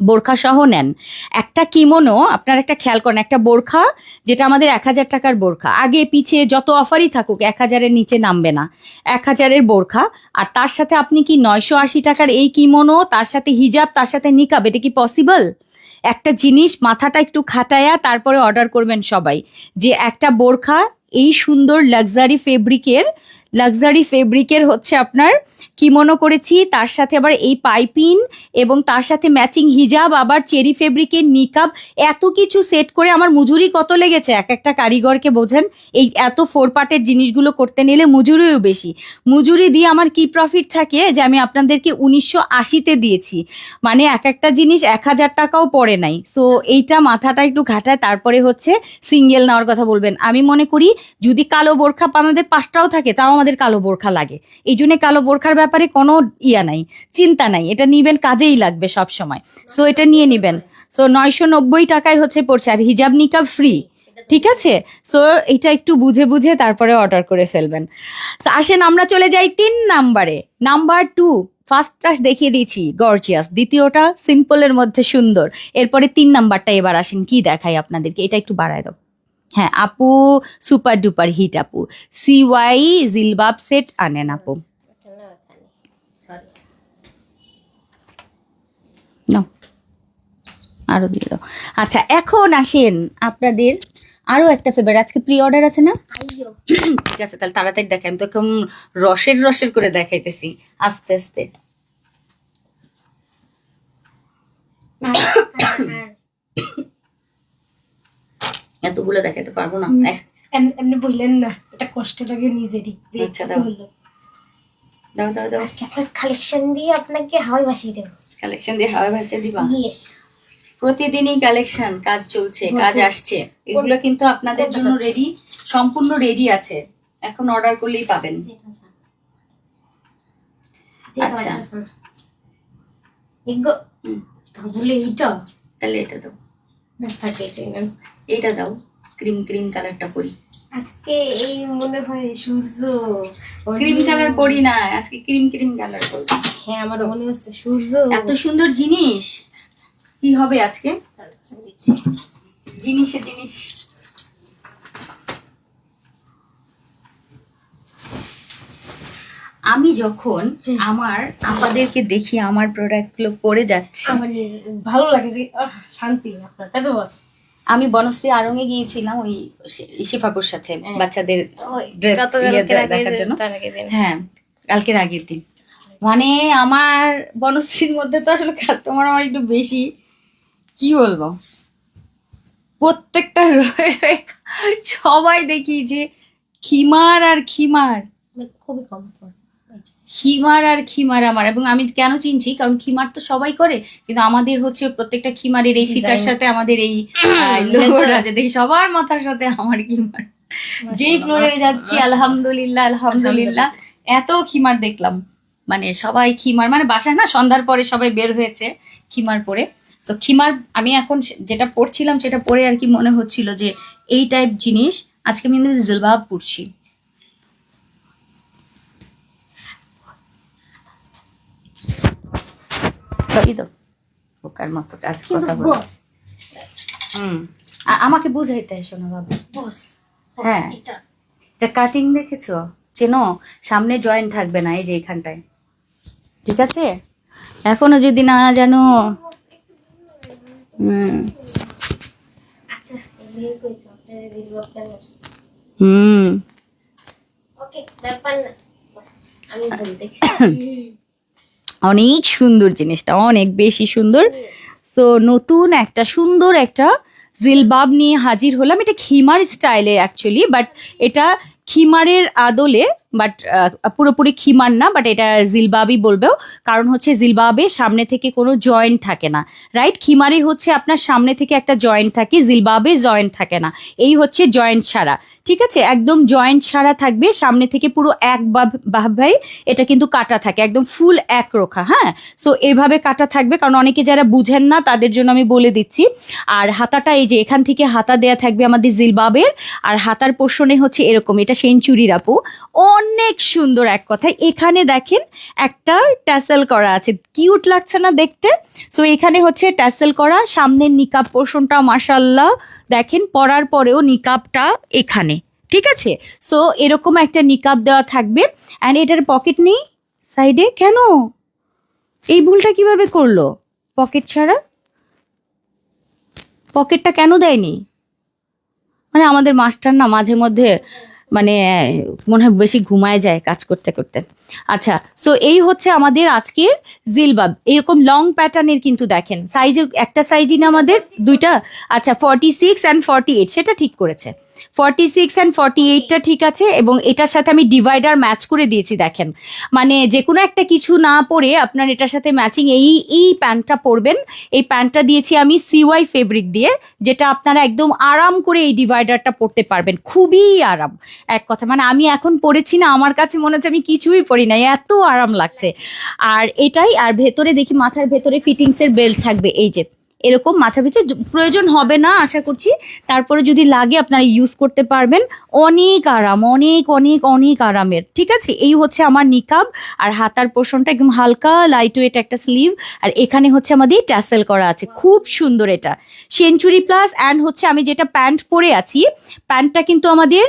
বোরখা সহ নেন। একটা কিমোনো আপনার একটা খেয়াল করেন, একটা বোরখা যেটা আমাদের 1000 টাকার বোরখা, আগে পিছিয়ে যত অফারই থাকুক 1000-এর নিচে নামবে না, 1000-এর বোরখা, আর তার সাথে আপনি কি 980 টাকার এই কিমোনো, তার সাথে হিজাব, তার সাথে নিকাব, এটা কি পসিবল? একটা জিনিস মাথাটা একটু খাটায়া তারপরে অর্ডার করবেন সবাই, যে একটা বোরখা এই সুন্দর লাক্সারি ফেব্রিকের হচ্ছে আপনার কিমোনো করেছি, তার সাথে আবার এই পাইপিং, এবং তার সাথে ম্যাচিং হিজাব, আবার চেরি ফেব্রিকের নিকাব, এত কিছু সেট করে আমার মজুরি কত লেগেছে এক একটা কারিগরকে বোঝেন। এই এত 4 পার্টের জিনিসগুলো করতে নিলে মজুরিও বেশি, মজুরি দিয়ে আমার কি প্রফিট থাকে, যে আমি আপনাদেরকে 1980-তে দিয়েছি, মানে এক একটা জিনিস 1000 টাকাও পড়ে নাই। সো এইটা মাথাটা একটু ঘাটায় তারপরে হচ্ছে সিঙ্গেল নেওয়ার কথা বলবেন। আমি মনে করি যদি কালো বোরখা আমাদের 5টাও থাকে, তাও আমাদের কালো বোরখা লাগে, এই জন্য কালো বোরখার ব্যাপারে কোনো নাই, চিন্তা নাই, এটা নিবেন, কাজেই লাগবে সব সময়। সো এটা নিয়ে নিবেন। সো 990 টাকায় হচ্ছে পড়ছে, আর হিজাব নিকাব ফ্রি, ঠিক আছে। সো এটা একটু বুঝে বুঝে তারপরে অর্ডার করে ফেলবেন। So, আসেন আমরা চলে যাই 3 নাম্বারে। নাম্বার 2, ফার্স্টটা দেখিয়ে দিয়েছি গর্জিয়াস, দ্বিতীয়টা সিম্পলের মধ্যে সুন্দর, এরপরে 3 নাম্বারটা। এবার আসেন কি দেখাই আপনাদেরকে, এটা একটু বাড়ায় দাও। হ্যাঁ আপু, সুপার ডুপার হিট আপু, CY জিলবাব সেট আনেন আপু, নাও আরো দিয়ে দাও। আচ্ছা এখন আসেন আপনাদের আরো একটা ফেভারিট, আজকে প্রি অর্ডার আছে না? আইয়ো ঠিক আছে, তাহলে তাড়াতাড়ি দেখাই, আমি তো কেমন রসের রসের করে দেখাইতেছি, আস্তে আস্তে। এতগুলো দেখাতে পারবো না। এমনি বললেন না, এটা কষ্ট লাগে নিজেরই, যে আচ্ছা, ইচ্ছা দাও। হলো। দাও দাও দাও, আজকে আপনার কালেকশন দিয়ে আপনাকে হাওয়ায় ভাসিয়ে দেবো। কালেকশন দিয়ে হাওয়া ভাসিয়ে দিবা? ইয়েস, প্রতিদিনই কালেকশন, কাজ চলছে, কাজ আসছে, এগুলো কিন্তু আপনাদের জন্য কোনটা রেডি, সম্পূর্ণ রেডি আছে, এখন অর্ডার করলেই পাবেন। আচ্ছা এগো তাহলে এইটা, তাহলে এটা দাও, না থাকে এটাই নেন। এটা দাও, ক্রিম ক্রিম কালারটা পরি। আজকে এই মনে হয় সূর্য, ক্রিম কালার পরি না আজকে, ক্রিম ক্রিম কালার পরি। হ্যাঁ আমার মনে হচ্ছে সূর্য। এত সুন্দর জিনিস কি হবে আজকে, জিনিসে জিনিস। আমি যখন আমার আপাদেরকে দেখি আমার প্রোডাক্টগুলো পরে যাচ্ছে, আমার ভালো লাগে যে শান্তি আপনার, তাই তো বস? আমি বনশ্রী আড়ং-এ গিয়েছিলাম ওই শিফাপুর সাথে বাচ্চাদের ড্রেস দেখার জন্য। হ্যাঁ, কালকের আগের দিন। মানে আমার বনশ্রীর মধ্যে তো আসলে কাস্টমার আমার একটু বেশি, কি বলবো, প্রত্যেকটা রয়ে রয়ে সবাই দেখি যে খিমার আর খিমার, খুবই কমফোর্ট। খিমার আর খিমার আমার। এবং আমি কেন চিনছি, কারণ খিমার তো সবাই করে, কিন্তু আমাদের হচ্ছে প্রত্যেকটা খিমারের এই ফিতার সাথে আমাদের এই লোগোটা আছে, দেখি সবার মাথার সাথে আমার খিমার। যেই ফ্লোরে যাচ্ছি আলহামদুলিল্লাহ আলহামদুলিল্লাহ এত খিমার দেখলাম। মানে সবাই খিমার, মানে বাসায় না সন্ধ্যার পরে সবাই বের হয়েছে খিমার পরে। তো খিমার আমি এখন যেটা পড়ছিলাম সেটা পরে আর কি মনে হচ্ছিল যে এই টাইপ জিনিস। আজকে আমি জিলবাব পড়ছি। তো বোকার মতো কাজ কথা বল। বস আমাকে বুঝাইতে শোনো বাবা। বস হ্যাঁ, এটা কাটিং দেখেছো, চেনো? সামনে জয়েন্ট থাকবে না, এই যে এখানটায়, ঠিক আছে? এখনো যদি না জানো, আচ্ছা এগুলো কইছো আপনারা রিভলভ কেন করছেন? ওকে, ব্যাপার না বস, আমি ভুল দেখছি। অনেক সুন্দর জিনিসটা, অনেক বেশি সুন্দর। সো নতুন একটা সুন্দর একটা জিলবাব নিয়ে হাজির হলাম। এটা খিমার স্টাইলে অ্যাকচুয়ালি, বাট এটা খিমারের আদলে, বাট পুরোপুরি খিমার না, বাট এটা জিলবাবই বলবেও। কারণ হচ্ছে জিলবাবে সামনে থেকে কোনো জয়েন্ট থাকে না, রাইট? খিমারে হচ্ছে আপনার সামনে থেকে একটা জয়েন্ট থাকে, জিলবাবে জয়েন্ট থাকে না। এই হচ্ছে জয়েন্ট ছাড়া, ঠিক আছে? একদম জয়েন্ট ছাড়া থাকবে, সামনে থেকে পুরো এক ভাই এটা কিন্তু কাটা থাকে, একদম ফুল এক রোখা। হ্যাঁ, সো এভাবে কাটা থাকবে, কারণ অনেকে যারা বুঝেন না তাদের জন্য আমি বলে দিচ্ছি। আর হাতাটা এই যে এখান থেকে হাতা দেয়া থাকবে আমাদের জিলবাবের, আর হাতার পোর্শনে হচ্ছে এরকম, এটা সেঞ্চুরির আপু, অনেক সুন্দর। এক কথায় এখানে দেখেন একটা ট্যাসেল করা আছে, কিউট লাগছে না দেখতে? সো এখানে হচ্ছে ট্যাসেল করা, সামনের নিকাব পোর্শনটা মাশাআল্লাহ দেখেন, পরার পরেও নিকাবটা এখানে, ঠিক আছে? সো এরকম একটা নিকাব দেওয়া থাকবে। অ্যান্ড এটার পকেট নেই সাইডে, কেন? এই ভুলটা কিভাবে করলো? পকেট ছাড়া পকেটটা কেন দেয়নি? মানে আমাদের মাস্টার না মাঝে মধ্যে মানে মনে হয় বেশি ঘুমায় যায় কাজ করতে করতে। আচ্ছা, সো এই হচ্ছে আমাদের আজকের জিলবাব। এরকম লং প্যাটার্নের, কিন্তু দেখেন সাইজে একটা সাইজই না আমাদের, দুইটা। আচ্ছা, 46 অ্যান্ড 48 সেটা ঠিক করেছে, 46 অ্যান্ড 48টা ঠিক আছে। এবং এটার সাথে আমি ডিভাইডার ম্যাচ করে দিয়েছি, দেখেন। মানে যে কোনো একটা কিছু না পরে আপনার এটার সাথে ম্যাচিং এই প্যান্টটা পরবেন। এই প্যান্টটা দিয়েছি আমি সিওয়াই ফেব্রিক দিয়ে, যেটা আপনারা একদম আরাম করে এই ডিভাইডারটা পরতে পারবেন, খুবই আরাম। এক কথা, মানে আমি এখন পরেছি না, আমার কাছে মনে হচ্ছে আমি কিছুই পরি নাই, এত আরাম লাগছে। আর এটাই, আর ভেতরে দেখি মাথার ভেতরে ফিটিংসের বেল্ট থাকবে, এই যে এরকম মাথা পিছু প্রয়োজন হবে না আশা করছি, তারপরে যদি লাগে আপনারা ইউজ করতে পারবেন। অনেক আরাম, অনেক অনেক অনেক আরামের, ঠিক আছে? এই হচ্ছে আমার নিকাব। আর হাতার পোর্শনটা একদম হালকা লাইট ওয়েট একটা স্লিভ, আর এখানে হচ্ছে আমাদের ট্যাসেল করা আছে, খুব সুন্দর। এটা সেঞ্চুরি প্লাস। অ্যান্ড হচ্ছে আমি যেটা প্যান্ট পরে আছি, প্যান্টটা কিন্তু আমাদের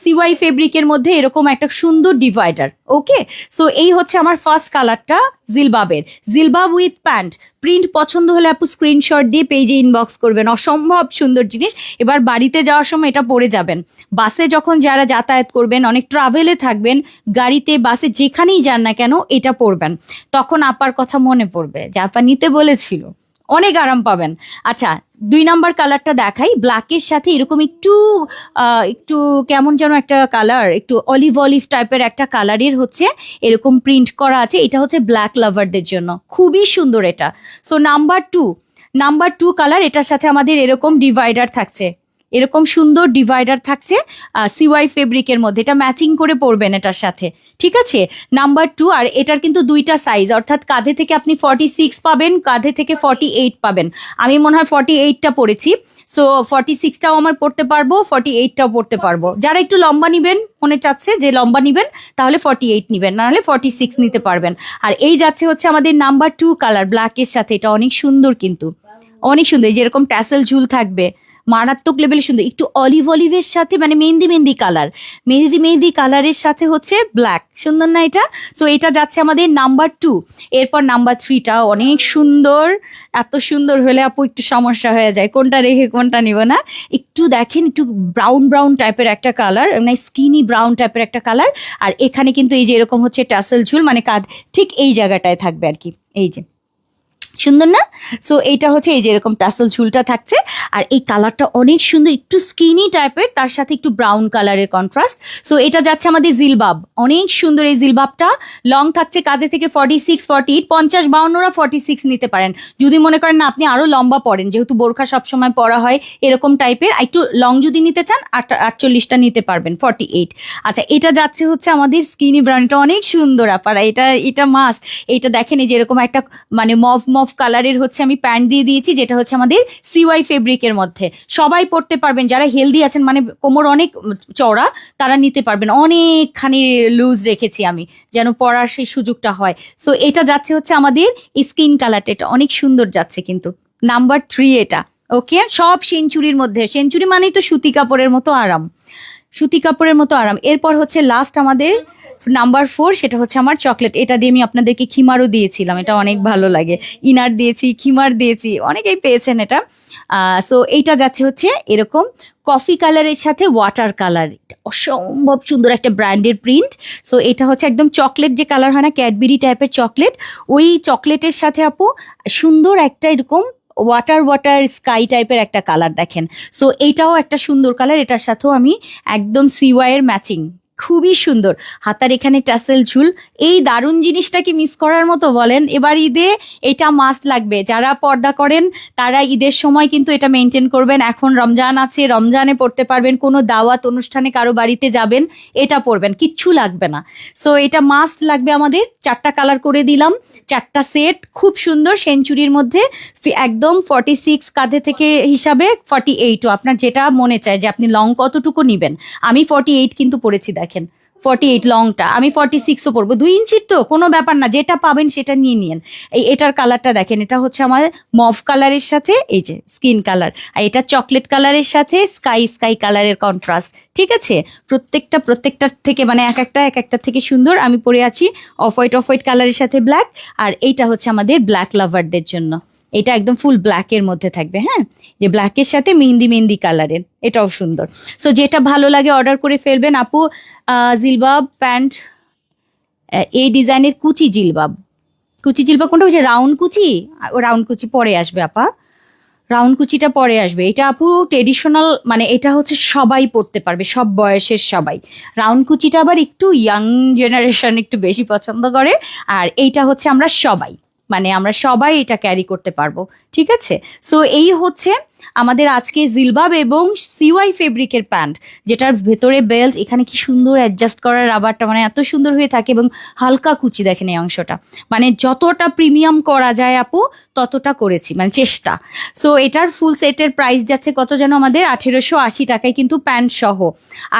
সিওয়াই ফেব্রিকের মধ্যে এরকম একটা সুন্দর ডিভাইডার। ওকে, সো এই হচ্ছে আমার ফার্স্ট কালারটা জিলবাবের, জিলবাব উইথ প্যান্ট। প্রিন্ট পছন্দ হলে আপু স্ক্রিনশট দিয়ে পেজে ইনবক্স করবেন, অসম্ভব সুন্দর জিনিস। এবার বাড়িতে যাওয়ার সময় এটা পরে যাবেন, বাসে যখন যারা যাতায়াত করবেন, অনেক ট্রাভেলে থাকবেন, গাড়িতে বাসে যেখানেই যান না কেন এটা পরবেন, তখন আপার কথা মনে পড়বে যে আপা নিতে বলেছিল, অনেক আরাম পাবেন। আচ্ছা, 2 নাম্বার কালারটা দেখাই, ব্ল্যাকের সাথে এরকম একটু একটু কেমন যেন একটা কালার, একটু অলিভ অলিভ টাইপের একটা কালারের হচ্ছে এরকম প্রিন্ট করা আছে। এটা হচ্ছে ব্ল্যাক লাভারদের জন্য খুবই সুন্দর এটা। সো নাম্বার টু কালার, এটার সাথে আমাদের এরকম ডিভাইডার থাকছে, এরকম সুন্দর ডিভাইডার থাকছে সিওয়াই ফেব্রিকের মধ্যে, এটা ম্যাচিং করে পরবেন এটার সাথে, ঠিক আছে? নাম্বার 2। আর এটার কিন্তু 2টা সাইজ, অর্থাৎ কাঁধে থেকে আপনি 46 পাবেন, কাঁধে থেকে 48 পাবেন। আমি মনে হয় 48টা পরেছি, সো 46টাও আমার পরতে পারবো, 48টাও পরতে পারবো। যারা একটু লম্বা নিবেন, মনে চাচ্ছে যে লম্বা নিবেন, তাহলে 48 নিবেন, নাহলে 46 নিতে পারবেন। আর এই যাচ্ছে হচ্ছে আমাদের নাম্বার 2 কালার ব্ল্যাকের সাথে, এটা অনেক সুন্দর, কিন্তু অনেক সুন্দর। যেরকম ট্যাসেল ঝুল থাকবে, মারাত্মক লেভেলে সুন্দর, একটু অলিভের সাথে মানে মেহেন্দি কালারের সাথে হচ্ছে ব্ল্যাক, সুন্দর না এটা? সো এটা যাচ্ছে আমাদের নাম্বার 2। এরপর নাম্বার 3টা অনেক সুন্দর, এত সুন্দর হলে আপু একটু সমস্যা হয়ে যায় কোনটা রেখে কোনটা নিব না। একটু দেখেন, একটু ব্রাউন টাইপের একটা কালার, মানে স্কিনি ব্রাউন টাইপের একটা কালার। আর এখানে কিন্তু এই যে এরকম হচ্ছে টাসেল ঝুল, মানে কাঁধ ঠিক এই জায়গাটায় থাকবে আর কি, এই যে সুন্দর না? সো এইটা হচ্ছে এই যে এরকম টাসেল ঝুলটা থাকছে। আর এই কালারটা অনেক সুন্দর, একটু স্কিনি টাইপের, তার সাথে একটু ব্রাউন কালারের কন্ট্রাস্ট। সো এটা যাচ্ছে আমাদের জিলবাব, অনেক সুন্দর এই জিলবাবটা। লং থাকছে কাঁধে থেকে 46, 48, 50, 52রা 46 নিতে পারেন। যদি মনে করেন না আপনি আরো লম্বা পরেন, যেহেতু বোরখা সবসময় পরা হয় এরকম টাইপের, একটু লং যদি নিতে চান 48টা নিতে পারবেন, 48। আচ্ছা, এটা যাচ্ছে হচ্ছে আমাদের স্কিনি ব্রাউন, এটা অনেক সুন্দর আপারা, এটা মাস্ট। এটা দেখেন এই যে এরকম একটা মানে মভ কালারের হচ্ছে আমি প্যান্ট দিয়ে দিয়েছি, যেটা হচ্ছে আমাদের CY ফেব্রিকের মধ্যে। সবাই পরতে পারবেন, যারা হেলদি আছেন, মানে কোমর অনেক চওড়া, তারা নিতে পারবেন। অনেকখানি লুজ রেখেছি আমি, যেন পরার সেই সুযোগটা হয়। সো এটা যাচ্ছে হচ্ছে আমাদের স্কিন কালারটা, এটা অনেক সুন্দর যাচ্ছে কিন্তু। নাম্বার 3 এটা, ওকে? সব সেঞ্চুরির মধ্যে, সেঞ্চুরি মানেই তো সুতি কাপড়ের মতো আরাম, সুতি কাপড়ের মতো আরাম। এরপর হচ্ছে লাস্ট আমাদের নাম্বার 4, সেটা হচ্ছে আমার চকলেট। এটা দিয়ে আমি আপনাদেরকে খিমারও দিয়েছিলাম, এটা অনেক ভালো লাগে। ইনার দিয়েছি, খিমার দিয়েছি, অনেকেই পেয়েছেন এটা। সো এইটা যাচ্ছে হচ্ছে এরকম কফি কালারের সাথে ওয়াটার কালার, অসম্ভব সুন্দর একটা ব্র্যান্ডের প্রিন্ট। সো এটা হচ্ছে একদম চকলেট যে কালার হয় না, ক্যাডবেরি টাইপের চকলেট, ওই চকলেটের সাথে আপু সুন্দর একটা এরকম ওয়াটার স্কাই টাইপের একটা কালার দেখেন। সো এইটাও একটা সুন্দর কালার, এটার সাথেও আমি একদম CY এর ম্যাচিং, খুবই সুন্দর। হাতার এখানে টাসেল ঝুল, এই দারুণ জিনিসটা কি মিস করার মতো বলেন? এবার ঈদে এটা মাস্ট লাগবে। যারা পর্দা করেন তারা ঈদের সময় কিন্তু এটা মেনটেন করবেন। এখন রমজান আছে, রমজানে পড়তে পারবেন, কোনো দাওয়াত অনুষ্ঠানে কারো বাড়িতে যাবেন, এটা পরবেন, কিচ্ছু লাগবে না। সো এটা মাস্ট লাগবে আমাদের। 4টা কালার করে দিলাম, 4টা সেট, খুব সুন্দর সেঞ্চুরির মধ্যে, একদম 46 কাঁধে থেকে হিসাবে 48ও, আপনার যেটা মনে চায় যে আপনি লং কতটুকু নিবেন। আমি 48 কিন্তু পরেছি, দেখেন 48 লংটা, আমি 46ও পরবো, 2 ইঞ্চির তো কোনো ব্যাপার না, যেটা পাবেন সেটা নিয়ে নিন। এটার কালারটা দেখেন, এটা হচ্ছে আমার মভ কালারের সাথে এই যে স্কিন কালার, আর এটা চকলেট কালারের সাথে স্কাই কালারের কন্ট্রাস্ট। ঠিক আছে, প্রত্যেকটার থেকে মানে এক একটা থেকে সুন্দর। আমি পরে আছি অফ হোয়াইট কালারের সাথে ব্ল্যাক, আর এইটা হচ্ছে আমাদের ব্ল্যাক লাভারদের জন্য, এটা একদম ফুল ব্ল্যাকের মধ্যে থাকবে। হ্যাঁ, যে ব্ল্যাকের সাথে মেহেন্দি কালারের, এটাও সুন্দর। সো যেটা ভালো লাগে অর্ডার করে ফেলবেন আপু। জিলবাব প্যান্ট, এই ডিজাইনের কুচি জিলবাব কোনটা, ওই যে রাউন্ড কুচি পরে আসবে আপা, রাউন্ড কুচিটা পরে আসবে। এটা আপু ট্রেডিশনাল, মানে এটা হচ্ছে সবাই পরতে পারবে, সব বয়সের সবাই। রাউন্ড কুচিটা আবার একটু ইয়াং জেনারেশন একটু বেশি পছন্দ করে, আর এইটা হচ্ছে আমরা সবাই এটা ক্যারি করতে পারবো। ঠিক আছে, সো এই হচ্ছে আমাদের আজকে জিলবাব এবং CY ফেব্রিকের প্যান্ট, যেটার ভেতরে বেল্ট, এখানে কি সুন্দর অ্যাডজাস্ট করার রাবারটা, মানে এত সুন্দর হয়ে থাকে, এবং হালকা কুচি দেখেন এই অংশটা, মানে যতটা প্রিমিয়াম করা যায় আপু ততটা করেছি, মানে চেষ্টা। সো এটার ফুল সেটের প্রাইস যাচ্ছে কত যেন আমাদের 1880 টাকায়, কিন্তু প্যান্ট সহ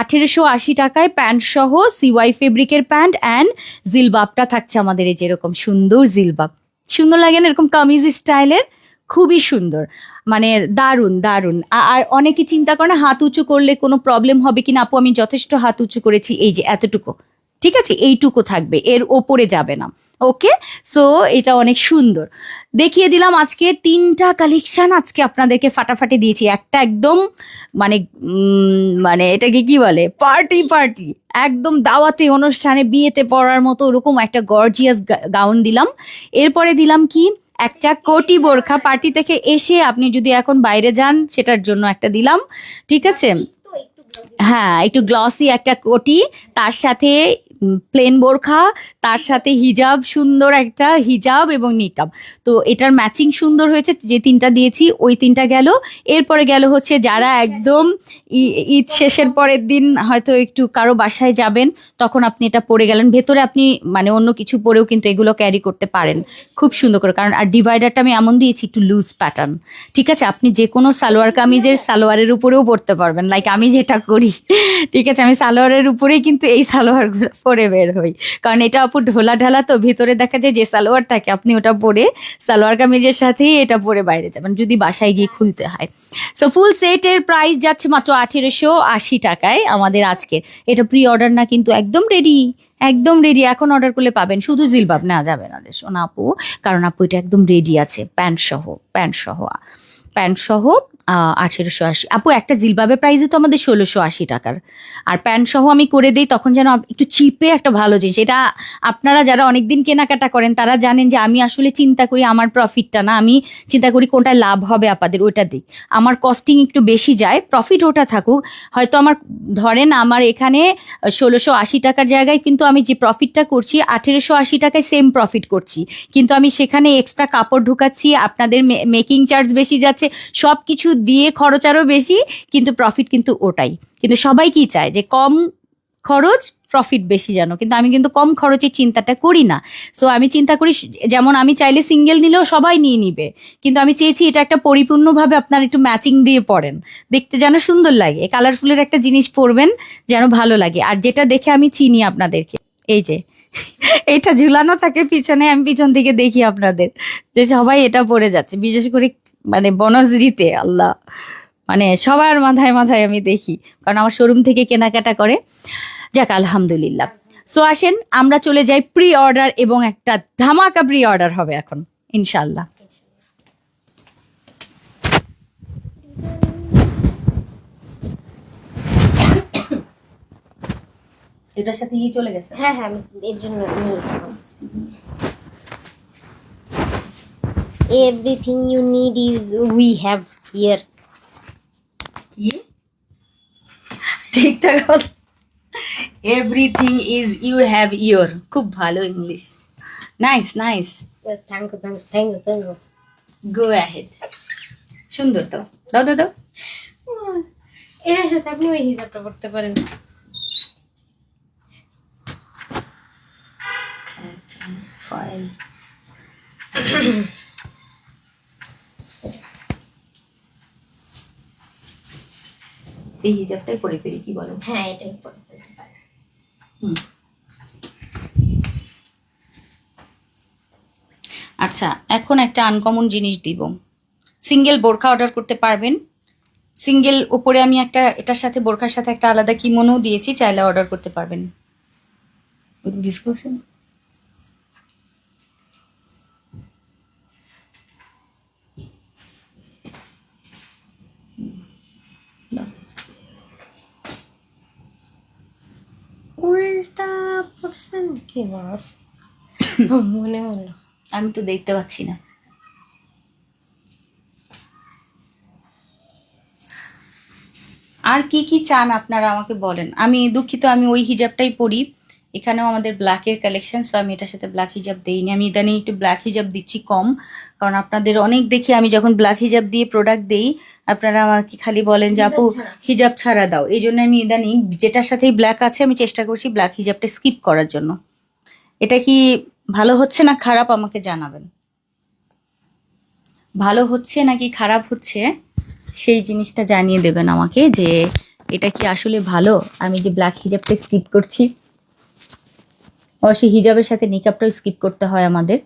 1880 টাকায় প্যান্ট সহ CY ফেব্রিকের প্যান্ট অ্যান্ড জিলবাবটা থাকছে আমাদের এই যেরকম সুন্দর জিলবাব, সুন্দর লাগে না এরকম কামিজ স্টাইলের, খুবই সুন্দর, মানে দারুণ। আর অনেকে চিন্তা করে না হাত উঁচু করলে কোনো প্রবলেম হবে কিনা, আপু আমি যথেষ্ট হাত উঁচু করেছি, এই যে এতটুকু, ঠিক আছে, এইটুকু থাকবে, এর ওপরে যাবে না। ওকে, সো এটা অনেক সুন্দর দেখিয়ে দিলাম। আজকে 3টা কালেকশন আজকে আপনাদেরকে ফাটাফাটি দিয়েছি, একটা একদম মানে এটাকে কি বলে, পার্টি একদম দাওয়াতে অনুষ্ঠানে বিয়েতে পরার মতো ওরকম একটা গর্জিয়াস গাউন দিলাম। এরপরে দিলাম কি একটা কোটি বোরখা, পার্টি থেকে এসে আপনি যদি এখন বাইরে যান সেটার জন্য একটা দিলাম। ঠিক আছে, হ্যাঁ, একটু গ্লসি একটা কোটি, তার সাথে প্লেন বোরখা, তার সাথে হিজাব, সুন্দর একটা হিজাব এবং নিকাব। তো এটার ম্যাচিং সুন্দর হয়েছে, যে 3টা দিয়েছি ওই 3টা গেল। এরপরে গেল হচ্ছে যারা একদম ঈদ শেষের পরের দিন হয়তো একটু কারো বাসায় যাবেন, তখন আপনি এটা পরে গেলেন, ভেতরে আপনি মানে অন্য কিছু পরেও কিন্তু এগুলো ক্যারি করতে পারেন খুব সুন্দর করে। কারণ আর ডিভাইডারটা আমি এমন দিয়েছি একটু লুজ প্যাটার্ন, ঠিক আছে, আপনি যে কোনো সালোয়ার কামিজের সালোয়ারের উপরেও পরতে পারবেন, লাইক আমি যেটা করি। ঠিক আছে, আমি সালোয়ারের উপরেই কিন্তু এই সালোয়ারগুলো পরে বের হই, কারণ এটা আপু ঢোলা ঢালা, তো ভিতরে দেখা যায় যে সালোয়ার থাকে আপনি ওটা পরে সালোয়ার কামিজের সাথেই এটা পরে বাইরে যাবেন যদি বাসায় গিয়ে খুলতে হয়। সো ফুল সেটের প্রাইস যাচ্ছে মাত্র 1880 টাকায় আমাদের আজকের। এটা প্রি অর্ডার না, কিন্তু একদম রেডি, একদম রেডি। এখন অর্ডার করলে পাবেন, শুধু জিলবাব নেওয়া যাবে না রে সোনা আপু, কারণ আপু এটা একদম রেডি আছে, প্যান্ট সহ, প্যান্ট সহ 1880। আপু একটা জিলবাবের প্রাইসে তো আমাদের 1680 টাকার, আর প্যান্ট সহ আমি করে দিই, তখন যেন একটু চিপে একটা ভালো জিনিস। এটা আপনারা যারা অনেকদিন কেনাকাটা করেন তারা জানেন যে আমি আসলে চিন্তা করি আমার প্রফিটটা না, আমি চিন্তা করি কোনটা লাভ হবে আপনাদের ওইটা দিই। আমার কস্টিং একটু বেশি যায়, প্রফিট ওটা থাকুক। হয়তো আমার ধরেন আমার এখানে 1680 টাকার জায়গায় কিন্তু আমি যে প্রফিটটা করছি 1880 টাকায় সেম প্রফিট করছি, কিন্তু আমি সেখানে এক্সট্রা কাপড় ঢুকাচ্ছি, আপনাদের মেকিং চার্জ বেশি যাচ্ছে, সব কিছু দিয়ে খরচ আরও বেশি, কিন্তু প্রফিট কিন্তু ওটাই। কিন্তু সবাই কি চায় যে কম খরচ প্রফিট বেশি জানো, কিন্তু আমি কিন্তু কম খরচের চিন্তাটা করি না। সো আমি চিন্তা করি যেমন আমি চাইলে সিঙ্গেল নিলেও সবাই নিয়ে নিবে, কিন্তু আমি চেয়েছি এটা একটা পরিপূর্ণভাবে আপনারা একটু ম্যাচিং দিয়ে পরেন, দেখতে যেন সুন্দর লাগে, কালারফুলের একটা জিনিস পরবেন যেন ভালো লাগে। আর যেটা দেখে আমি চিনি আপনাদেরকে, এই যে এটা ঝুলানো থাকে পিছনে, আমি পিছন থেকে দেখি আপনাদের যে সবাই এটা পরে যাচ্ছে, বিশেষ করে মানে বনশ্রীতে, আল্লাহ, মানে সবার মাথায় মাথায় আমি দেখি, কারণ আমার শোরুম থেকে কেনাকাটা করে। যাক আলহামদুলিল্লাহ। সো আসেন আমরা চলে যাই প্রি অর্ডার, এবং একটা ধামাকা প্রি অর্ডার হবে এখন ইনশাল্লাহ। এটার সাথে চলে গেছে। হ্যাঁ হ্যাঁ, আমি এর জন্য নিয়েছি। Everything you need is we have here. ঠিকঠাক কথা, everything is you have your, খুব ভালো English, nice nice, thank you thank you thank you. Go ahead, সুন্দর তো, দাও দাও দাও। এর সাথে আপনি ওই হিসাবটা করতে পারেন। ফাইল এই হিজাবটাই পরে ফেলি, কি বলো? হ্যাঁ, এটাই করে ফেলতে পারেন। আচ্ছা, এখন একটা আনকমন জিনিস দিব, সিঙ্গেল বোরখা অর্ডার করতে পারবেন। সিঙ্গেল উপরে আমি একটা এটার সাথে বোরখার সাথে একটা আলাদা কিমোনো দিয়েছি, চাইলে অর্ডার করতে পারবেন। ডিসকাশন উল্টা পড়ছেন কি বস? মনে হলো। আমি তো দেখতে পাচ্ছি না। আর কি কি চান আপনারা আমাকে বলেন। আমি দুঃখিত, আমি ওই হিজাবটাই পরি, এখানেও আমাদের ব্ল্যাকের কালেকশন, সো আমি এটার সাথে ব্ল্যাক হিজাব দিইনি। আমি ইদানিং একটু ব্ল্যাক হিজাব দিচ্ছি কম, কারণ আপনাদের অনেক দেখি আমি যখন ব্ল্যাক হিজাব দিয়ে প্রোডাক্ট দিই আপনারা আমাকে খালি বলেন যে আপু হিজাব ছাড়া দাও। এই জন্য আমি ইদানিং যেটার সাথেই ব্ল্যাক আছে আমি চেষ্টা করছি ব্ল্যাক হিজাবটা স্কিপ করার জন্য। এটা কি ভালো হচ্ছে না খারাপ আমাকে জানাবেন, ভালো হচ্ছে নাকি খারাপ হচ্ছে সেই জিনিসটা জানিয়ে দেবেন আমাকে, যে এটা কি আসলে ভালো আমি যে ব্ল্যাক হিজাবটা স্কিপ করছি। অবশ্যই হিজাবের সাথে নিকাবটাও স্কিপ করতে হয় আমাদের,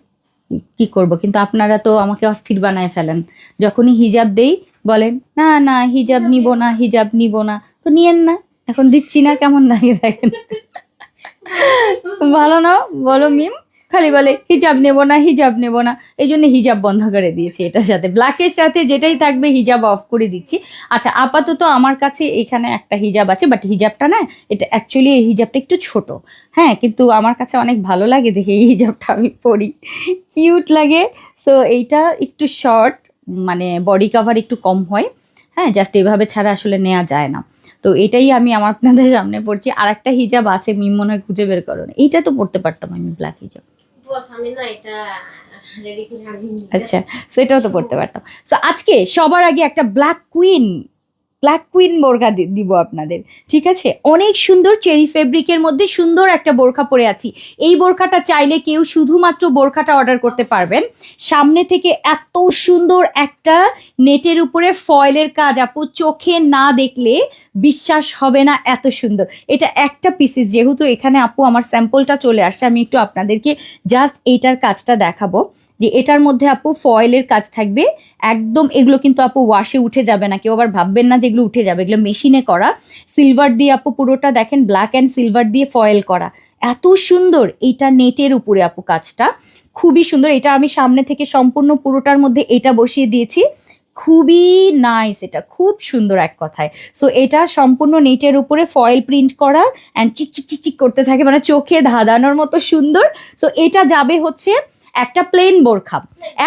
কি করব, কিন্তু আপনারা তো আমাকে অস্থির বানায় ফেলেন। যখনই হিজাব দেই বলেন না না হিজাব নিব না, হিজাব নিব না, তো নিয়েন না, এখন দিচ্ছি না, কেমন লাগে দেখেন। ভালো না বলো মিম, খালি বলে হিজাব নেব না, হিজাব নেব না, এই জন্য হিজাব বন্ধ করে দিয়েছি। এটার সাথে ব্ল্যাকের সাথে যেটাই থাকবে হিজাব অফ করে দিচ্ছি। আচ্ছা, আপাতত আমার কাছে এখানে একটা হিজাব আছে, বাট হিজাবটা না, এটা অ্যাকচুয়ালি এই হিজাবটা একটু ছোট, হ্যাঁ, কিন্তু আমার কাছে অনেক ভালো লাগে দেখে এই হিজাবটা আমি পরি, কিউট লাগে। সো এইটা একটু শর্ট, মানে বডি কাভার একটু কম হয়, হ্যাঁ, জাস্ট এইভাবে ছাড়া আসলে নেওয়া যায় না। তো এটাই আমি আমার আপনাদের সামনে পড়ছি। আর একটা হিজাব আছে, মিম মনে হয় খুঁজে বের করো না, এইটা তো পড়তে পারতাম আমি, ব্ল্যাক হিজাব। আমি না এটা রেডি করে আচ্ছা, সেটাও তো পড়তে পারতাম। সো আজকে সবার আগে একটা ব্ল্যাক কুইন ব্ল্যাক কুইন বোরখা দিব আপনাদের, ঠিক আছে? অনেক সুন্দর চেরি ফেব্রিকের মধ্যে সুন্দর একটা বোরখা পরে আছি। এই বোরখাটা চাইলে কেউ শুধুমাত্র বোরখাটা অর্ডার করতে পারবেন। সামনে থেকে এত সুন্দর একটা নেটের উপরে ফয়েলের কাজ, আপু চোখে না দেখলে বিশ্বাস হবে না, এত সুন্দর। এটা একটা পিসিস, যেহেতু এখানে আপু আমার স্যাম্পলটা চলে আসছে, আমি একটু আপনাদেরকে জাস্ট এইটার কাজটা দেখাবো যে এটার মধ্যে আপু ফয়েলের কাজ থাকবে একদম। এগুলো কিন্তু আপু ওয়াশে উঠে যাবে না, কেউ আবার ভাববেন না যে এগুলো উঠে যাবে, এগুলো মেশিনে করা। সিলভার দিয়ে আপু পুরোটা দেখেন, ব্ল্যাক অ্যান্ড সিলভার দিয়ে ফয়েল করা, এত সুন্দর। এইটা নেটের উপরে আপু কাজটা খুবই সুন্দর। এটা আমি সামনে থেকে সম্পূর্ণ পুরোটার মধ্যে এটা বসিয়ে দিয়েছি, খুবই নাইস, এটা খুব সুন্দর এক কথায়। সো এটা সম্পূর্ণ নেটের উপরে ফয়েল প্রিন্ট করা অ্যান্ড চিক চিক চিক চিক করতে থাকে, মানে চোখে ধাঁধানোর মতো সুন্দর। সো এটা যাবে হচ্ছে একটা প্লেন বোরখা।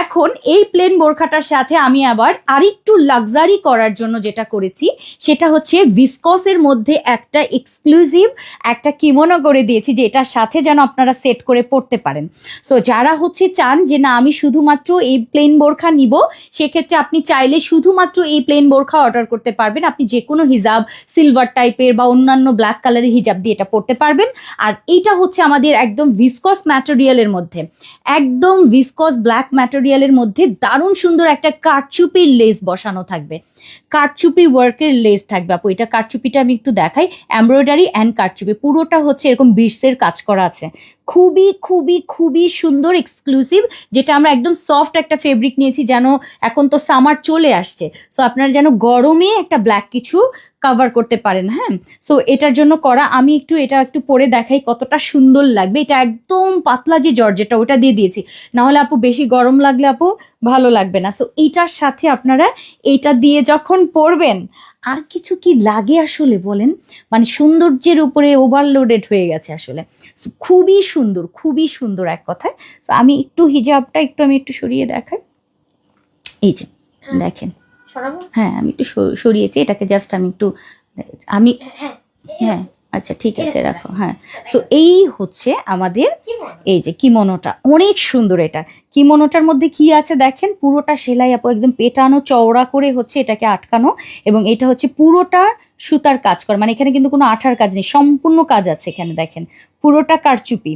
এখন এই প্লেন বোরখাটার সাথে আমি আবার আরেকটু লাক্সারি করার জন্য যেটা করেছি সেটা হচ্ছে ভিসকসের মধ্যে একটা এক্সক্লুসিভ একটা কিমোনো করে দিয়েছি, যে এটার সাথে যেন আপনারা সেট করে পড়তে পারেন। সো যারা হচ্ছে চান যে না আমি শুধুমাত্র এই প্লেন বোরখা নিব, সেক্ষেত্রে আপনি চাইলে শুধুমাত্র এই প্লেন বোরখা অর্ডার করতে পারবেন। আপনি যে কোনো হিজাব, সিলভার টাইপের বা অন্যান্য ব্ল্যাক কালারের হিজাব দিয়ে এটা পড়তে পারবেন। আর এইটা হচ্ছে আমাদের একদম ভিসকস ম্যাটেরিয়ালের মধ্যে, একদম ভিসকস ব্ল্যাক ম্যাটেরিয়ালের মধ্যে দারুণ সুন্দর একটা কারচুপির লেস বসানো থাকবে, কারচুপি ওয়ার্কের লেস থাকবে আপু। এটা কারচুপিটা আমি একটু দেখাই, এমব্রয়ডারি অ্যান্ড কারচুপি, পুরোটা হচ্ছে এরকম বিটসের কাজ করা আছে, খুবই খুবই খুবই সুন্দর এক্সক্লুসিভ। যেটা আমরা একদম সফট একটা ফেব্রিক নিয়েছি, যেন এখন তো সামার চলে আসছে, সো আপনারা যেন গরমে একটা ব্ল্যাক কিছু কভার করতে পারেন। হ্যাঁ, সো এটার জন্য করা। আমি এটা একটু পরে দেখাই কতটা সুন্দর লাগবে। এটা একদম পাতলা যে জর্জেটটা ওটা দিয়ে দিয়েছি, না হলে আপু বেশি গরম লাগলে আপু ভালো লাগবে না। সো এইটার সাথে আপনারা এইটা দিয়ে যখন পরবেন, আর কিছু কি লাগে আসলে বলেন, মানে সৌন্দর্যের উপরে ওভারলোডেড হয়ে গেছে আসলে। So, খুবই সুন্দর, খুবই সুন্দর এক কথায়। So, আমি একটু হিজাবটা আমি একটু সরিয়ে দেখাই, এই যে দেখেন। সরাবো? হ্যাঁ, আমি একটু সরিয়েছি এটাকে, জাস্ট আমি একটু আমি হ্যাঁ আচ্ছা ঠিক আছে রাখো। হ্যাঁ, সো এই হচ্ছে আমাদের এই যে কিমোনোটা, অনেক সুন্দর। এটা কিমোনোটার মধ্যে কি আছে দেখেন, পুরোটা সেলাই আপু একদম পেটানো চওড়া করে হচ্ছে এটাকে আটকানো, এবং এটা হচ্ছে পুরোটা সুতার কাজ করা, মানে এখানে কিন্তু কোনো আঠার কাজ নেই, সম্পূর্ণ কাজ আছে এখানে দেখেন, পুরোটা কারচুপি,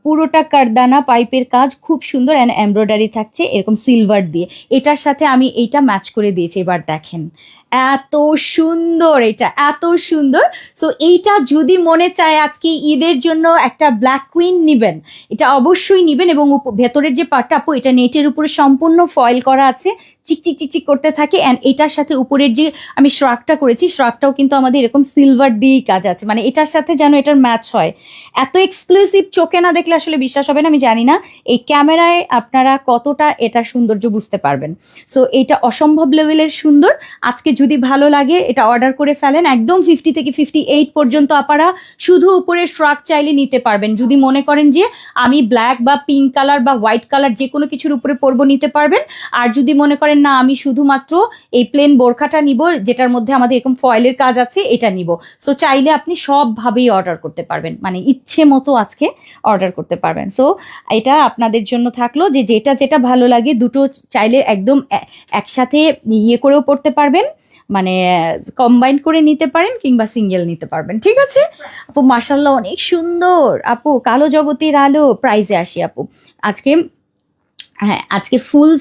পুরোটা কারদানা পাইপের কাজ, খুব সুন্দর। অ্যান্ড এমব্রয়ডারি থাকছে এরকম সিলভার দিয়ে। এটার সাথে আমি এইটা ম্যাচ করে দিয়েছি, এবার দেখেন এত সুন্দর, এটা এত সুন্দর। সো এইটা যদি মনে চায় আজকে ঈদের জন্য একটা ব্ল্যাক কুইন নিবেন, এটা অবশ্যই নিবেন। এবং ভেতরের যে পার্টটা আপু, এটা নেটের উপরে সম্পূর্ণ ফয়েল করা আছে, চিকচিক চিকচিক করতে থাকে। অ্যান্ড এটার সাথে উপরের যে আমি শ্রাকটা করেছি, শ্রাকটাও কিন্তু আমাদের এরকম সিলভার দিয়েই কাজ আছে, মানে এটার সাথে যেন এটার ম্যাচ হয়। এত এক্সক্লুসিভ, চোখে না দেখলে আসলে বিশ্বাস হবে না। আমি জানি না এই ক্যামেরায় আপনারা কতটা এটা সৌন্দর্য বুঝতে পারবেন। সো এটা অসম্ভব লেভেলের সুন্দর। আজকে যদি ভালো লাগে এটা অর্ডার করে ফেলেন, একদম 50 থেকে 58 পর্যন্ত আপনারা শুধু উপরে শ্রাক চাইলে নিতে পারবেন। যদি মনে করেন যে আমি ব্ল্যাক বা পিঙ্ক কালার বা হোয়াইট কালার যে কোনো কিছুর উপরে পরবো, নিতে পারবেন। আর যদি মনে করেন না আমি শুধুমাত্র এই প্লেন বোরখাটা নিব, যেটার মধ্যে আমাদের এরকম ফয়েলের কাজ আছে, এটা নিব, সো চাইলে আপনি সবভাবেই অর্ডার করতে পারবেন, মানে ইচ্ছে মতো আজকে অর্ডার করতে পারবেন। সো এটা আপনাদের জন্য থাকলো যে যেটা যেটা ভালো লাগে, দুটো চাইলে একদম একসাথে ইয়ে করেও পড়তে পারবেন, মানে কম্বাইন করে নিতে পারেন, কিংবা সিঙ্গেল নিতে পারবেন। ঠিক আছে আপু, মাশাল্লাহ অনেক সুন্দর আপু। কালো জগতের আলো প্রাইজে আসি আপু আজকে। হ্যাঁ, আজকে ফুল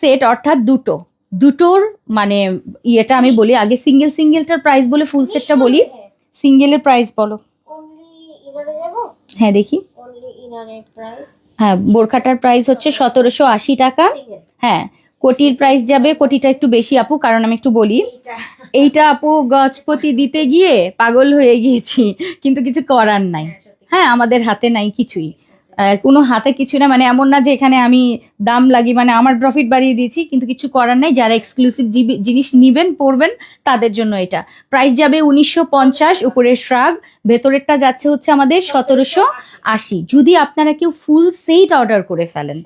সেট অর্থাৎ দুটোর মানে ইয়েটা আমি বলি আগে, সিঙ্গেলটার প্রাইস বলে ফুল সেটটা বলি। সিঙ্গেলের প্রাইস বলো। অনলি ইনারে যাব? হ্যাঁ দেখি। অনলি ইনারের প্রাইস, হ্যাঁ, বোরখাটার প্রাইস হচ্ছে 1780 টাকা। সিঙ্গেল। হ্যাঁ, কোটির প্রাইস যাবে, কোটিটা একটু বেশি আপু, কারণ আমি একটু বলি, এইটা আপু গজপতি দিতে গিয়ে পাগল হয়ে গিয়েছি, কিন্তু কিছু করার নাই। হ্যাঁ, আমাদের হাতে নাই কিছুই, কোনো হাতে কিছু না, মানে এমন না যে এখানে আমি দাম লাগি, মানে আমার প্রফিট বাড়িয়ে দিয়েছি, কিন্তু কিছু করার নাই। যারা এক্সক্লুসিভ জিনিস নিবেন পরবেন তাদের জন্য এটা প্রাইস যাবে 1950, উপরের শ্রাগ, ভেতরেরটা যাচ্ছে হচ্ছে আমাদের 1780। যদি আপনারা কেউ ফুল সেট অর্ডার করে ফেলেন,